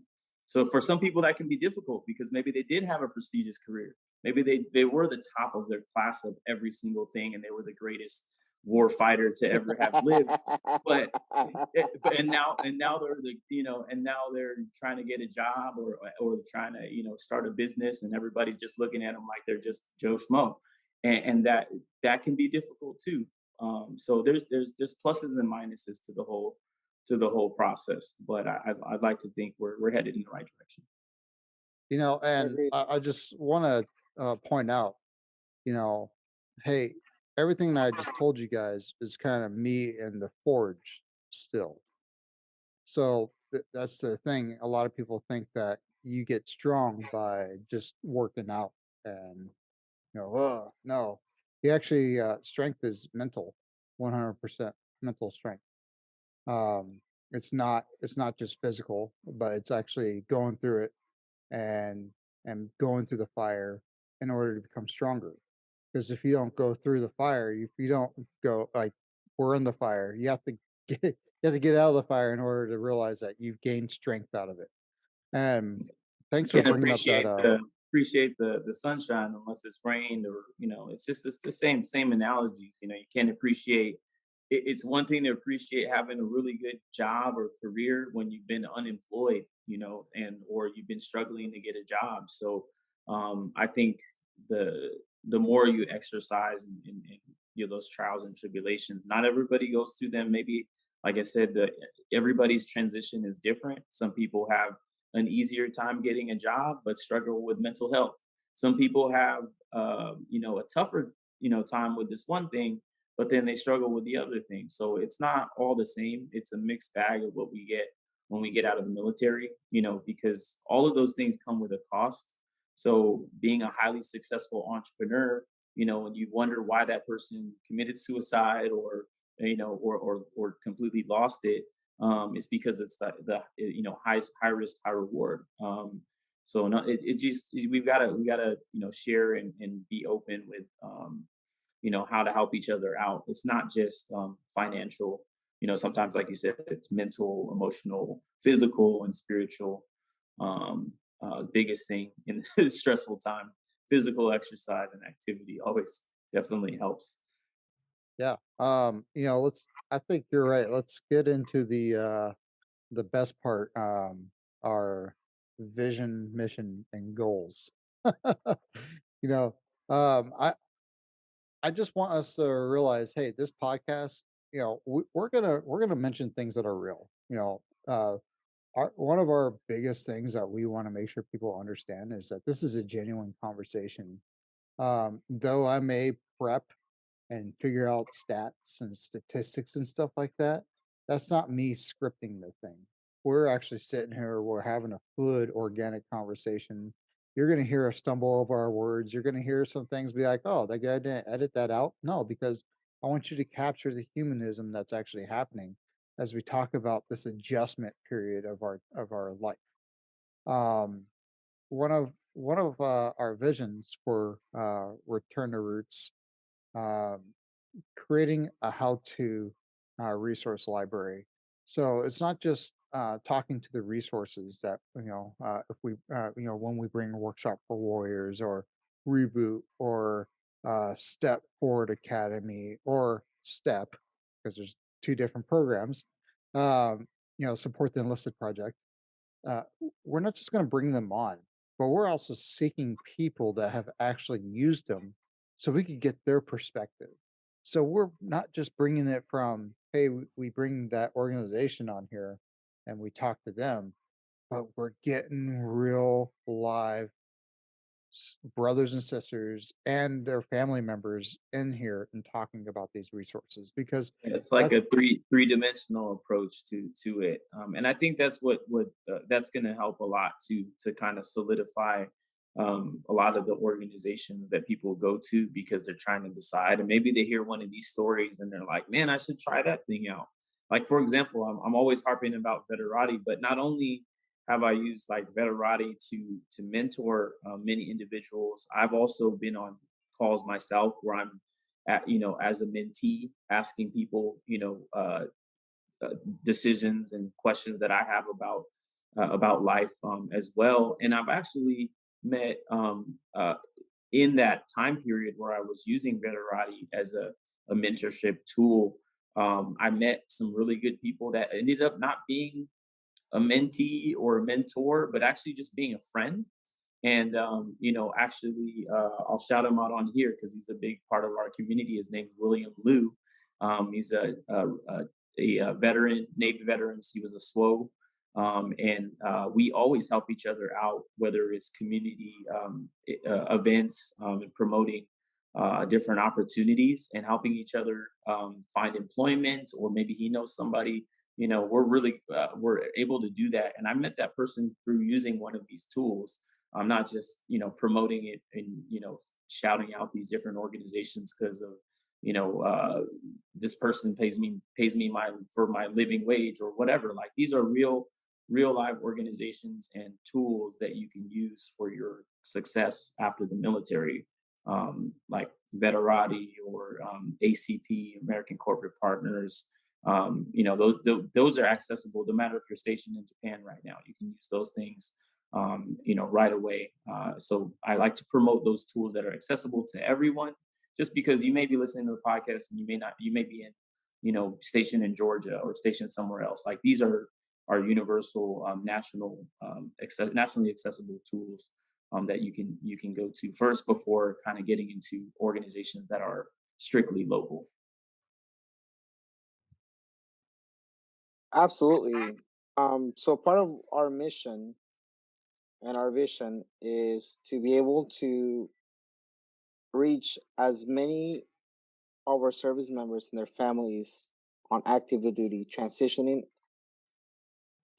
for some people that can be difficult because maybe they did have a prestigious career. Maybe they were the top of their class of every single thing and they were the greatest war fighter to ever have lived. But now they're trying to get a job or trying to start a business, and everybody's just looking at them like they're just Joe Schmo, and that can be difficult too. So there's pluses and minuses to the whole process, but I'd like to think we're headed in the right direction. And Agreed. I just want to point out, hey, everything that I just told you guys is kind of me in the forge still. So that's the thing. A lot of people think that you get strong by just working out, and oh no, you actually strength is mental, 100% mental strength. It's not just physical, but it's actually going through it and going through the fire in order to become stronger. Because if you don't go through the fire, if you don't go like we're in the fire, you have to get out of the fire in order to realize that you've gained strength out of it. And thanks for Can't bringing up that. appreciate the sunshine unless it's rained, or it's the same analogies. You can't appreciate it's one thing to appreciate having a really good job or career when you've been unemployed, and or you've been struggling to get a job. So I think the more you exercise in those trials and tribulations, not everybody goes through them. Maybe, like I said, everybody's transition is different. Some people have an easier time getting a job, but struggle with mental health. Some people have, a tougher, time with this one thing, but then they struggle with the other thing. So it's not all the same. It's a mixed bag of what we get when we get out of the military, because all of those things come with a cost. So being a highly successful entrepreneur, and you wonder why that person committed suicide or completely lost it. It's because it's the high risk, high reward. So no, it just we gotta share and be open with how to help each other out. It's not just financial. Sometimes, like you said, it's mental, emotional, physical, and spiritual. Biggest thing in this stressful time, physical exercise and activity always definitely helps. Yeah. I think you're right. Let's get into the best part, our vision, mission, and goals. you know, I just want us to realize, hey, this podcast, we're gonna mention things that are real. One of our biggest things that we want to make sure people understand is that this is a genuine conversation. Though I may prep and figure out stats and statistics and stuff like that, that's not me scripting the thing. We're actually sitting here, we're having a fluid, organic conversation. You're going to hear us stumble over our words. You're going to hear some things be like, oh, that guy didn't edit that out. No, because I want you to capture the humanism that's actually happening as we talk about this adjustment period of our life. Um, one of our visions for Return to Roots, um, creating a how-to resource library. So it's not just talking to the resources that if we when we bring a workshop for warriors or reboot or Step Forward Academy or Step, because there's two different programs. Support the enlisted project. uh, we're not just going to bring them on, but we're also seeking people that have actually used them so we could get their perspective. So we're not just bringing it from, hey, we bring that organization on here and we talk to them, but we're getting real live brothers and sisters and their family members in here and talking about these resources because It's like that's a three-dimensional approach to it, and I think that's what that's going to help a lot to kind of solidify a lot of the organizations that people go to because they're trying to decide, and maybe they hear one of these stories and they're like, "Man, I should try that thing out." Like for example, I'm always harping about Veterati, but not only have I used like Veterati to mentor many individuals, I've also been on calls myself where I'm as a mentee, asking people, uh, decisions and questions that I have about life as well. And I've actually met in that time period where I was using Veterati as a mentorship tool. I met some really good people that ended up not being a mentee or a mentor, but actually just being a friend. And actually, I'll shout him out on here because he's a big part of our community. His name's William Liu. He's a veteran, Navy veterans. He was a SWO, and we always help each other out, whether it's community events and promoting different opportunities and helping each other find employment, or maybe he knows somebody. We're able to do that, and I met that person through using one of these tools. I'm not just promoting it and shouting out these different organizations because of this person pays me my for my living wage or whatever. Like these are real live organizations and tools that you can use for your success after the military, like Veterati or ACP, American Corporate Partners. Those are accessible no matter if you're stationed in Japan right now. You can use those things right away. So I like to promote those tools that are accessible to everyone. Just because you may be listening to the podcast and you may be in, stationed in Georgia or stationed somewhere else. Like these are universal, nationally accessible tools that you can go to first before kind of getting into organizations that are strictly local. Absolutely. So part of our mission and our vision is to be able to reach as many of our service members and their families on active duty transitioning,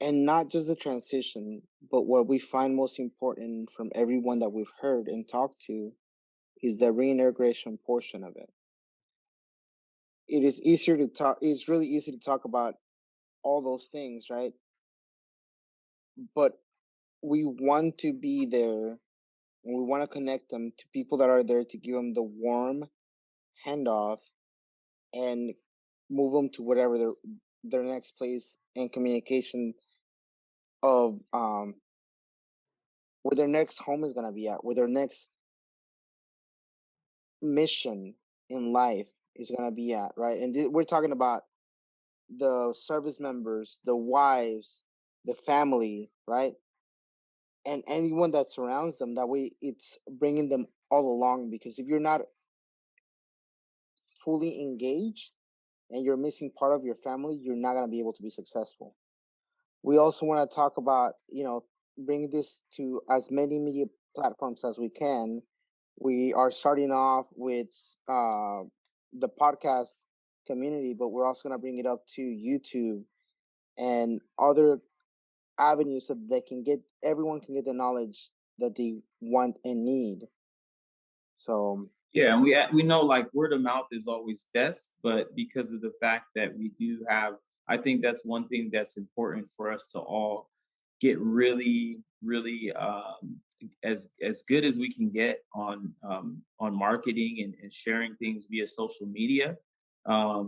and not just the transition, but what we find most important from everyone that we've heard and talked to is the reintegration portion of it. It is easier to talk. It's really easy to talk about all those things, right? But we want to be there, and we want to connect them to people that are there to give them the warm handoff and move them to whatever their next place and communication of where their next home is going to be at, where their next mission in life is going to be at, right? And we're talking about the service members, the wives, the family, right? And anyone that surrounds them. That way it's bringing them all along, because if you're not fully engaged and you're missing part of your family, you're not going to be able to be successful. We also want to talk about, bring this to as many media platforms as we can. We are starting off with the podcast community, but we're also going to bring it up to YouTube and other avenues so that everyone can get the knowledge that they want and need. So yeah, and we know like word of mouth is always best, but because of the fact that we do have, I think that's one thing that's important for us to all get really, really as good as we can get on marketing and sharing things via social media.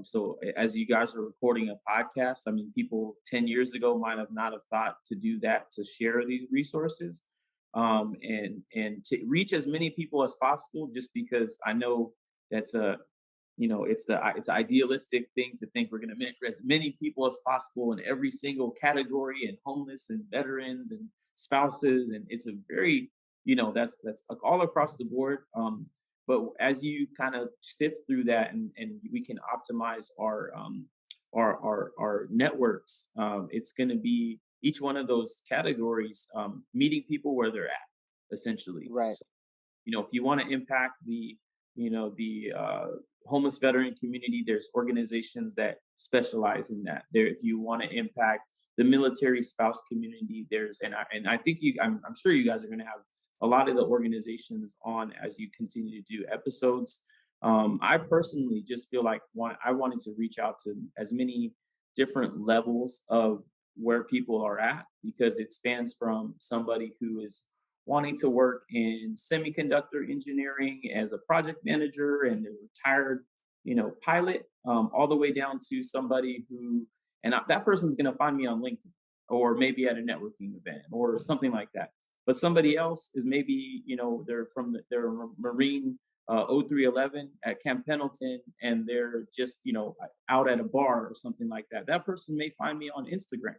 So as you guys are recording a podcast, I mean, people 10 years ago might have not have thought to do that, to share these resources, and to reach as many people as possible, just because I know that's it's an idealistic thing to think we're going to make as many people as possible in every single category, and homeless and veterans and spouses, and it's a very that's all across the board. But as you kind of sift through that, and we can optimize our networks, it's going to be each one of those categories, meeting people where they're at, essentially. right. So, if you want to impact the homeless veteran community, there's organizations that specialize in that. There, if you want to impact the military spouse community, I think I'm sure you guys are going to have a lot of the organizations on as you continue to do episodes. I personally just feel like I wanted to reach out to as many different levels of where people are at, because it spans from somebody who is wanting to work in semiconductor engineering as a project manager and a retired, pilot, all the way down to somebody who, that person's going to find me on LinkedIn or maybe at a networking event or something like that. But somebody else is maybe, they're a Marine 0311 at Camp Pendleton, and they're just, out at a bar or something like that. That person may find me on Instagram,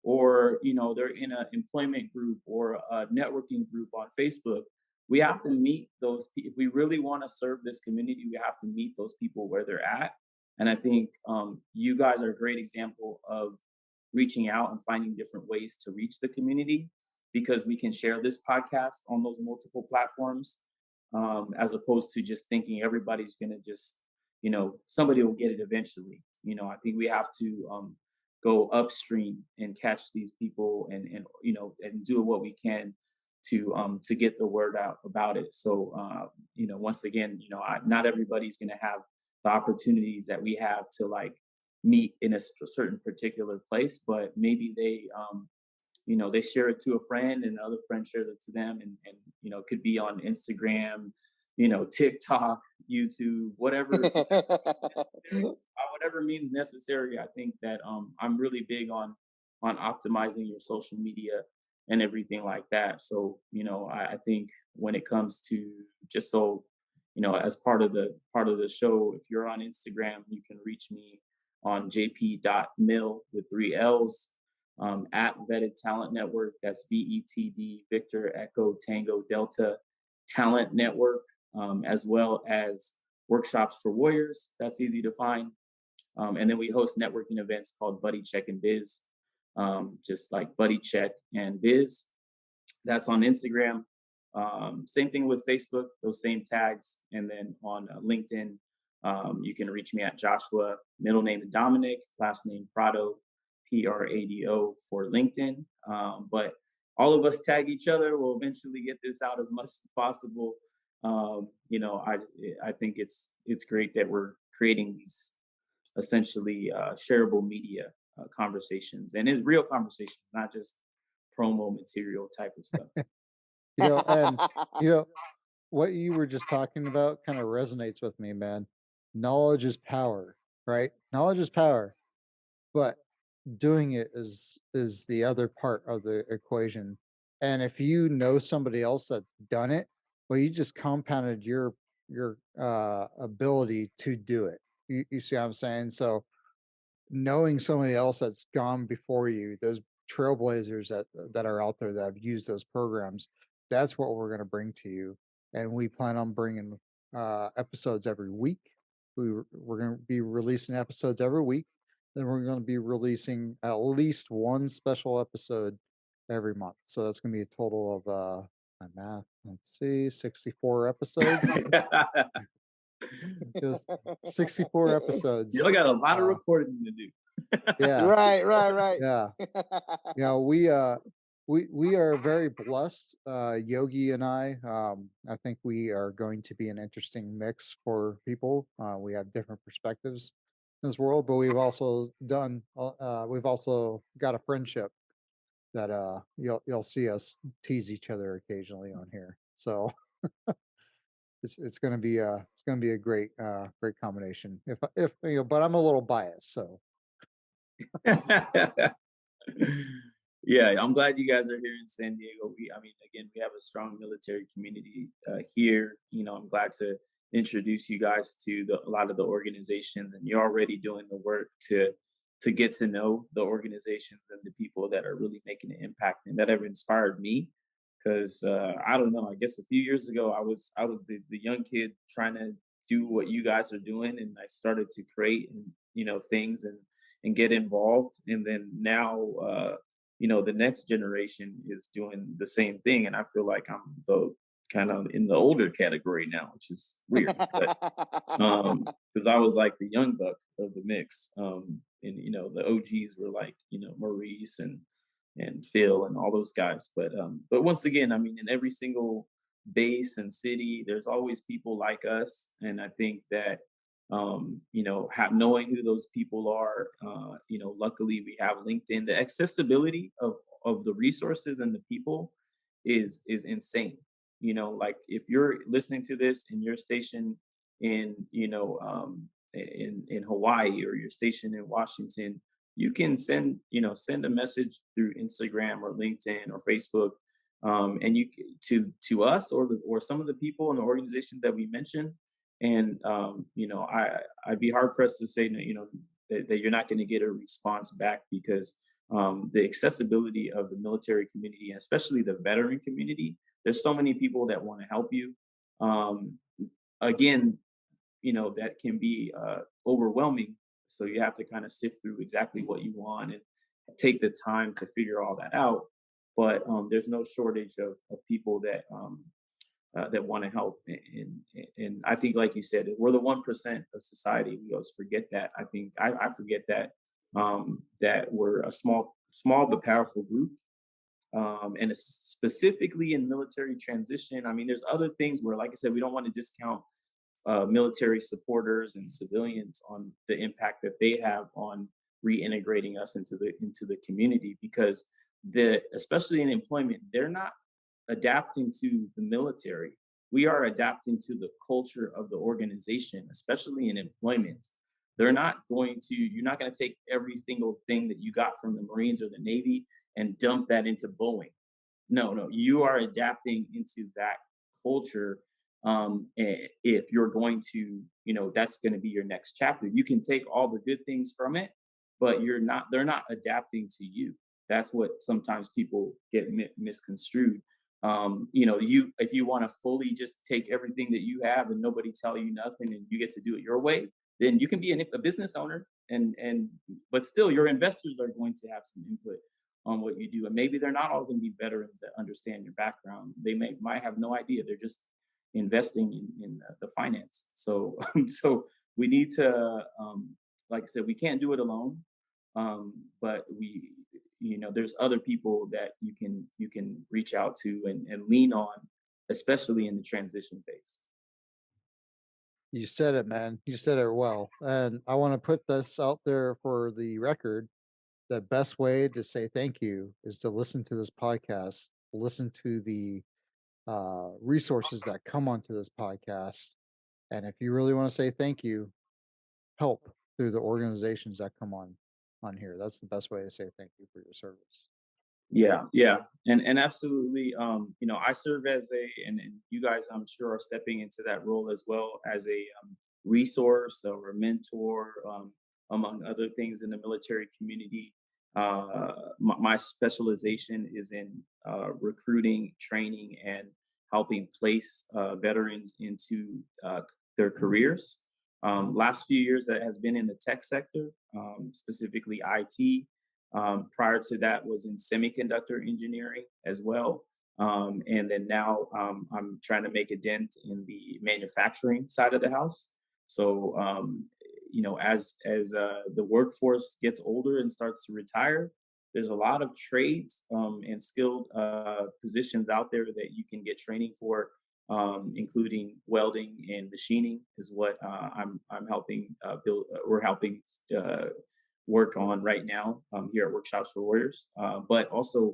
or they're in an employment group or a networking group on Facebook. We have to meet those people. If we really want to serve this community, we have to meet those people where they're at. And I think you guys are a great example of reaching out and finding different ways to reach the community, because we can share this podcast on those multiple platforms, as opposed to just thinking everybody's going to just, somebody will get it eventually. I think we have to go upstream and catch these people, and do what we can to get the word out about it. So once again, not everybody's going to have the opportunities that we have to like meet in a certain particular place, but maybe they they share it to a friend, and another friend shares it to them, and it could be on Instagram, TikTok, YouTube, whatever whatever means necessary. I think that I'm really big on optimizing your social media and everything like that. So I think when it comes to, just so as part of the show, if you're on Instagram, you can reach me on jp.mill with 3 L's, at Vetted Talent Network. That's VETD Victor Echo Tango Delta Talent Network, as well as Workshops for Warriors. That's easy to find. And then we host networking events called Buddy Check and Biz, just like Buddy Check and Biz. That's on Instagram. Same thing with Facebook, those same tags. And then on LinkedIn, you can reach me at Joshua, middle name Dominic, last name Prado, Prado for LinkedIn. But all of us tag each other. We'll eventually get this out as much as possible. I think it's great that we're creating these essentially shareable media conversations, and it's real conversations, not just promo material type of stuff. And what you were just talking about kind of resonates with me, man. Knowledge is power, right? Knowledge is power, but doing it is the other part of the equation. And if you know somebody else that's done it, well, you just compounded your ability to do it. You see what I'm saying? So knowing somebody else that's gone before you, those trailblazers that are out there that have used those programs, that's what we're going to bring to you. And we plan on bringing episodes every week. We're going to be releasing episodes every week. Then we're going to be releasing at least one special episode every month. So that's going to be a total of my math. Let's see, 64 episodes. Just 64 episodes. Y'all got a lot of recording to do. Yeah. Right. Yeah. We are very blessed, Yogi and I think we are going to be an interesting mix for people. We have different perspectives in this world, but we've also got a friendship that you'll see us tease each other occasionally on here. So it's going to be a great combination. If but I'm a little biased, so. Yeah, I'm glad you guys are here in San Diego. Again, we have a strong military community here. I'm glad to introduce you guys to a lot of the organizations, and you're already doing the work to get to know the organizations and the people that are really making an impact, and that have inspired me. Because I don't know, I guess a few years ago, I was the young kid trying to do what you guys are doing, and I started to create and things and get involved. And then now, the next generation is doing the same thing. And I feel like I'm the kind of in the older category now, which is weird. But because I was like the young buck of the mix. And the OGs were like, Maurice and Phil and all those guys. But once again, in every single base and city, there's always people like us. And I think that knowing who those people are, luckily we have LinkedIn. The accessibility of the resources and the people is insane. Like if you're listening to this and you're stationed in in Hawaii, or you're stationed in Washington, you can send a message through Instagram or LinkedIn or Facebook, and to us or some of the people in the organization that we mentioned. And I'd be hard pressed to say that you're not going to get a response back, because the accessibility of the military community, and especially the veteran community, there's so many people that want to help you. Again, that can be overwhelming. So you have to kind of sift through exactly what you want and take the time to figure all that out. But there's no shortage of people that want to help. And I think, like you said, we're the 1% of society. We always forget that. I think I forget that, that we're a small but powerful group. And it's specifically in military transition. There's other things where, like I said, we don't want to discount military supporters and civilians on the impact that they have on reintegrating us into the community, because especially in employment, they're not adapting to the military. We are adapting to the culture of the organization, especially in employment. You're not going to take every single thing that you got from the Marines or the Navy and dump that into Boeing. No, you are adapting into that culture. If you're going to, that's going to be your next chapter. You can take all the good things from it, but they're not adapting to you. That's what sometimes people get misconstrued. If you want to fully just take everything that you have and nobody tell you nothing and you get to do it your way, then you can be a business owner, but still your investors are going to have some input on what you do. And maybe they're not all going to be veterans that understand your background. They might have no idea. They're just investing in the finance. So we need to, like I said, we can't do it alone. But there's other people that you can reach out to and lean on especially in the transition phase. You said it, man. You said it well. And I want to put this out there for the record. The best way to say thank you is to listen to this podcast, listen to the resources that come onto this podcast. And if you really want to say thank you, help through the organizations that come on here. That's the best way to say thank you for your service. Yeah, and absolutely. I serve as and you guys, I'm sure, are stepping into that role as well as a resource or a mentor, among other things in the military community. My specialization is in recruiting, training, and helping place veterans into their careers. Last few years, that has been in the tech sector, specifically IT. Prior to that was in semiconductor engineering as well. And then now I'm trying to make a dent in the manufacturing side of the house. So, as the workforce gets older and starts to retire, there's a lot of trades and skilled positions out there that you can get training for, including welding and machining is what I'm helping build. We're helping work on right now here at Workshops for Warriors. But also,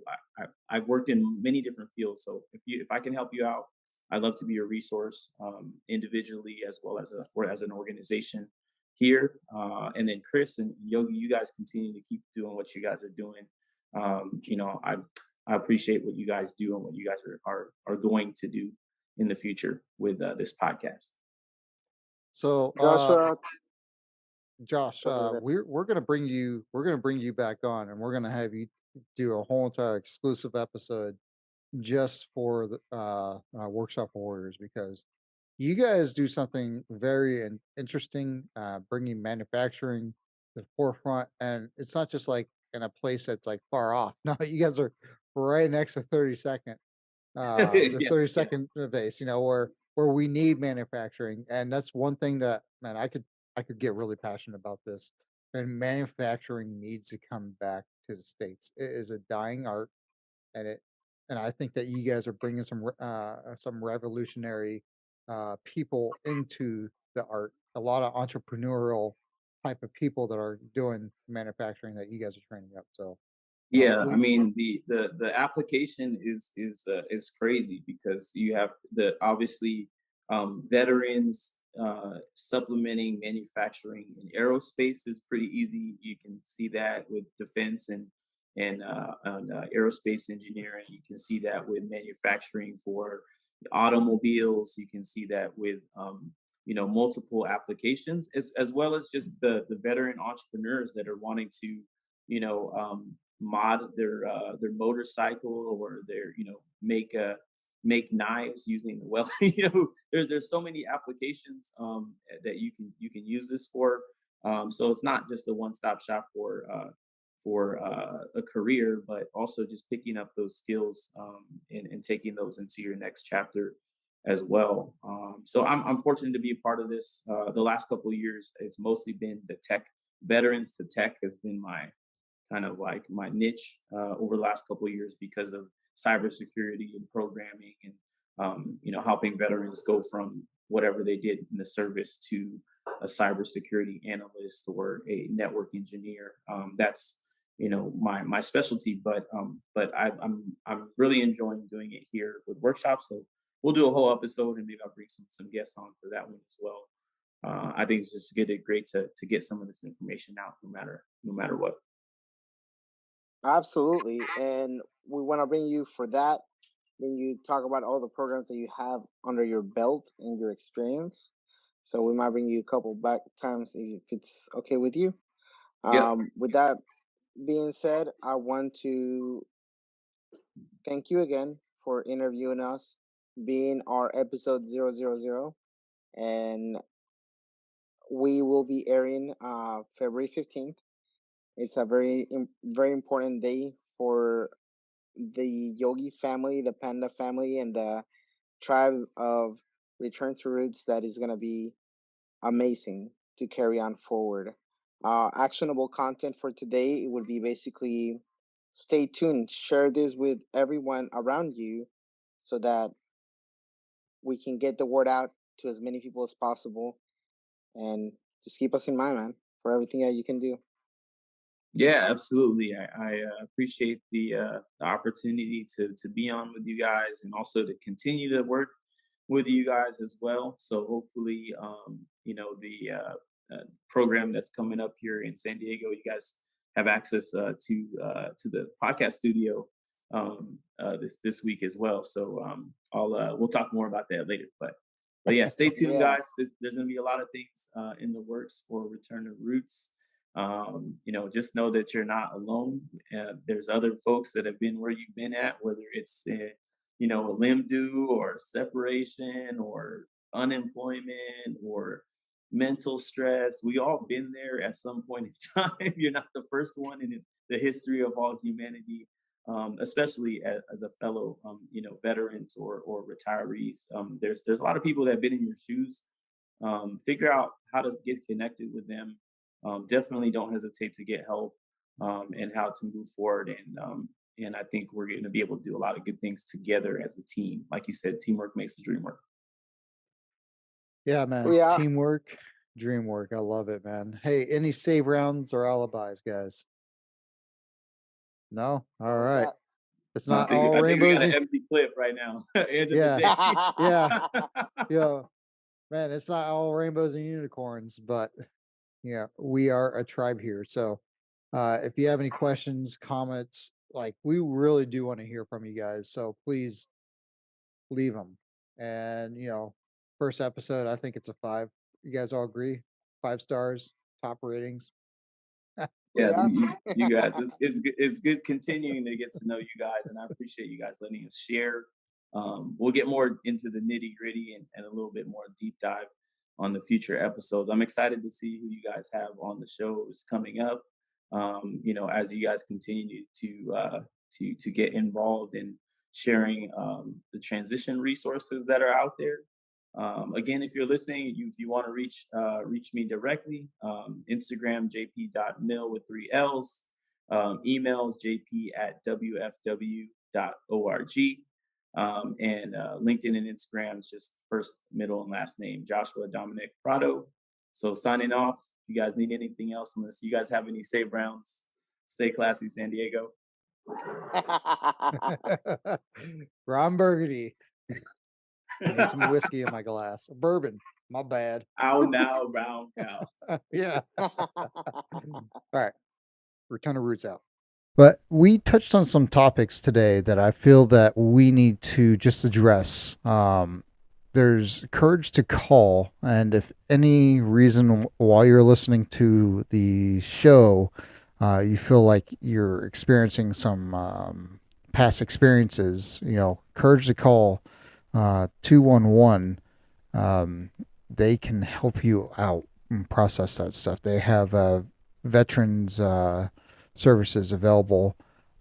I've worked in many different fields. So if I can help you out, I'd love to be a resource individually as well as or as an organization here. And then Chris and Yogi, you guys continue to keep doing what you guys are doing. I appreciate what you guys do and what you guys are going to do in the future with this podcast. So, Joshua, Josh, we're gonna bring you back on, and we're gonna have you do a whole entire exclusive episode just for the Workshop for Warriors, because you guys do something very interesting, bringing manufacturing to the forefront, and it's not just like in a place that's like far off. No, you guys are right next to 32nd, the 32nd base. Where we need manufacturing, and that's one thing that, man, I could get really passionate about this. And manufacturing needs to come back to the States. It is a dying art, and I think that you guys are bringing some revolutionary people into the art. A lot of entrepreneurial type of people that are doing manufacturing that you guys are training up. So Yeah, I we mean the application is crazy because you have the obviously veterans supplementing manufacturing in aerospace is pretty easy. You can see that with defense and aerospace engineering. You can see that with manufacturing for automobiles. You can see that with multiple applications as well as just the veteran entrepreneurs that are wanting to mod their motorcycle or make knives using the well. There's so many applications that you can use this for. So it's not just a one-stop shop for a career, but also just picking up those skills and taking those into your next chapter as well. So I'm fortunate to be a part of this. The last couple of years, it's mostly been the tech. Veterans to tech has been my kind of like my niche over the last couple of years because of cybersecurity and programming and helping veterans go from whatever they did in the service to a cybersecurity analyst or a network engineer. That's my specialty, but I'm really enjoying doing it here with workshops. So we'll do a whole episode and maybe I'll bring some guests on for that one as well. I think it's just great to get some of this information out, no matter what. absolutely. And we want to bring you for that when you talk about all the programs that you have under your belt and your experience. So we might bring you a couple back times if it's okay with you. Yep. With that being said, I want to thank you again for interviewing us, being our episode 000. And we will be airing February 15th. It's a very important day for the Yogi family, the Panda family, and the tribe of Return to Roots. That is going to be amazing to carry on forward. Actionable content for today, it would be basically stay tuned, share this with everyone around you so that we can get the word out to as many people as possible, and just keep us in mind, man, for everything that you can do. Yeah, absolutely. I appreciate the opportunity to be on with you guys, and also to continue to work with you guys as well. So hopefully, the program that's coming up here in San Diego, you guys have access to the podcast studio this week as well. So I'll we'll talk more about that later. But yeah, stay tuned, Yeah. guys. There's going to be a lot of things in the works for Return to Roots. Just know that you're not alone. There's other folks that have been where you've been at, whether it's a limb due or separation or unemployment or mental stress. We all been there at some point in time. You're not the first one in the history of all humanity, especially as a fellow, veterans or retirees. There's a lot of people that have been in your shoes. Figure out how to get connected with them. Definitely don't hesitate to get help, and how to move forward. And I think we're going to be able to do a lot of good things together as a team. Like you said, teamwork makes the dream work. Yeah, man. Yeah. Teamwork, dream work. I love it, man. Hey, any save rounds or alibis, guys? No? All right. That- It's I not think, all I think we rainbows. got an empty clip right now. End of Yeah. the day. Yeah. Yeah. Man, it's not all rainbows and unicorns, but yeah, we are a tribe here. So if you have any questions, comments, like we really do want to hear from you guys. So please leave them. And, first episode, I think it's a 5. You guys all agree? 5 stars, top ratings. Yeah, Yeah. you guys, it's good continuing to get to know you guys, and I appreciate you guys letting us share. We'll get more into the nitty gritty and a little bit more deep dive on the future episodes. I'm excited to see who you guys have on the shows coming up. As you guys continue to get involved in sharing the transition resources that are out there. Again, if you're listening, if you want to reach me directly, Instagram jp.mill with 3 L's, emails jp@wfw.org, and LinkedIn and Instagram is just first, middle, and last name, Joshua Dominic Prado. So signing off. If you guys need anything else, unless you guys have any save rounds, stay classy, San Diego. Ron Burgundy. I need some whiskey in my glass. Bourbon. My bad. Ow now, round cow. Yeah. All right. Return to Roots out. But we touched on some topics today that I feel that we need to just address. There's courage to call, and if any reason while you're listening to the show, you feel like you're experiencing some past experiences, courage to call 211. They can help you out and process that stuff. They have veterans services available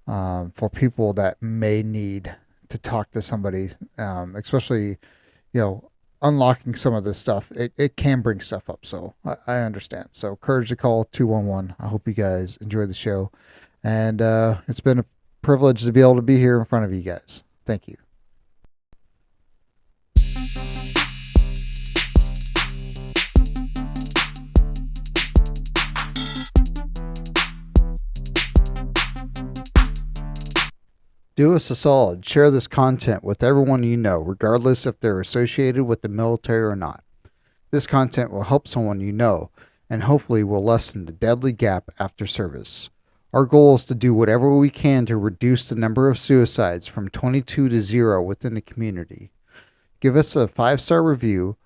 for people that may need to talk to somebody, especially, unlocking some of this stuff. It can bring stuff up. So I understand. So courage to call 211. I hope you guys enjoy the show. And it's been a privilege to be able to be here in front of you guys. Thank you. Do us a solid. Share this content with everyone you know, regardless if they're associated with the military or not. This content will help someone you know, and hopefully will lessen the deadly gap after service. Our goal is to do whatever we can to reduce the number of suicides from 22 to 0 within the community. Give us a 5-star review,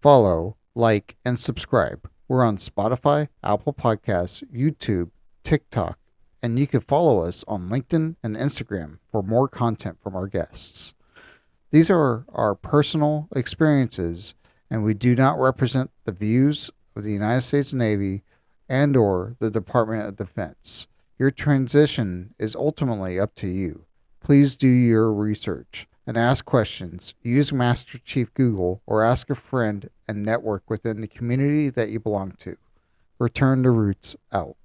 follow, like, and subscribe. We're on Spotify, Apple Podcasts, YouTube, TikTok, and you can follow us on LinkedIn and Instagram for more content from our guests. These are our personal experiences, and we do not represent the views of the United States Navy and or the Department of Defense. Your transition is ultimately up to you. Please do your research and ask questions. Use Master Chief Google or ask a friend and network within the community that you belong to. Return to Roots out.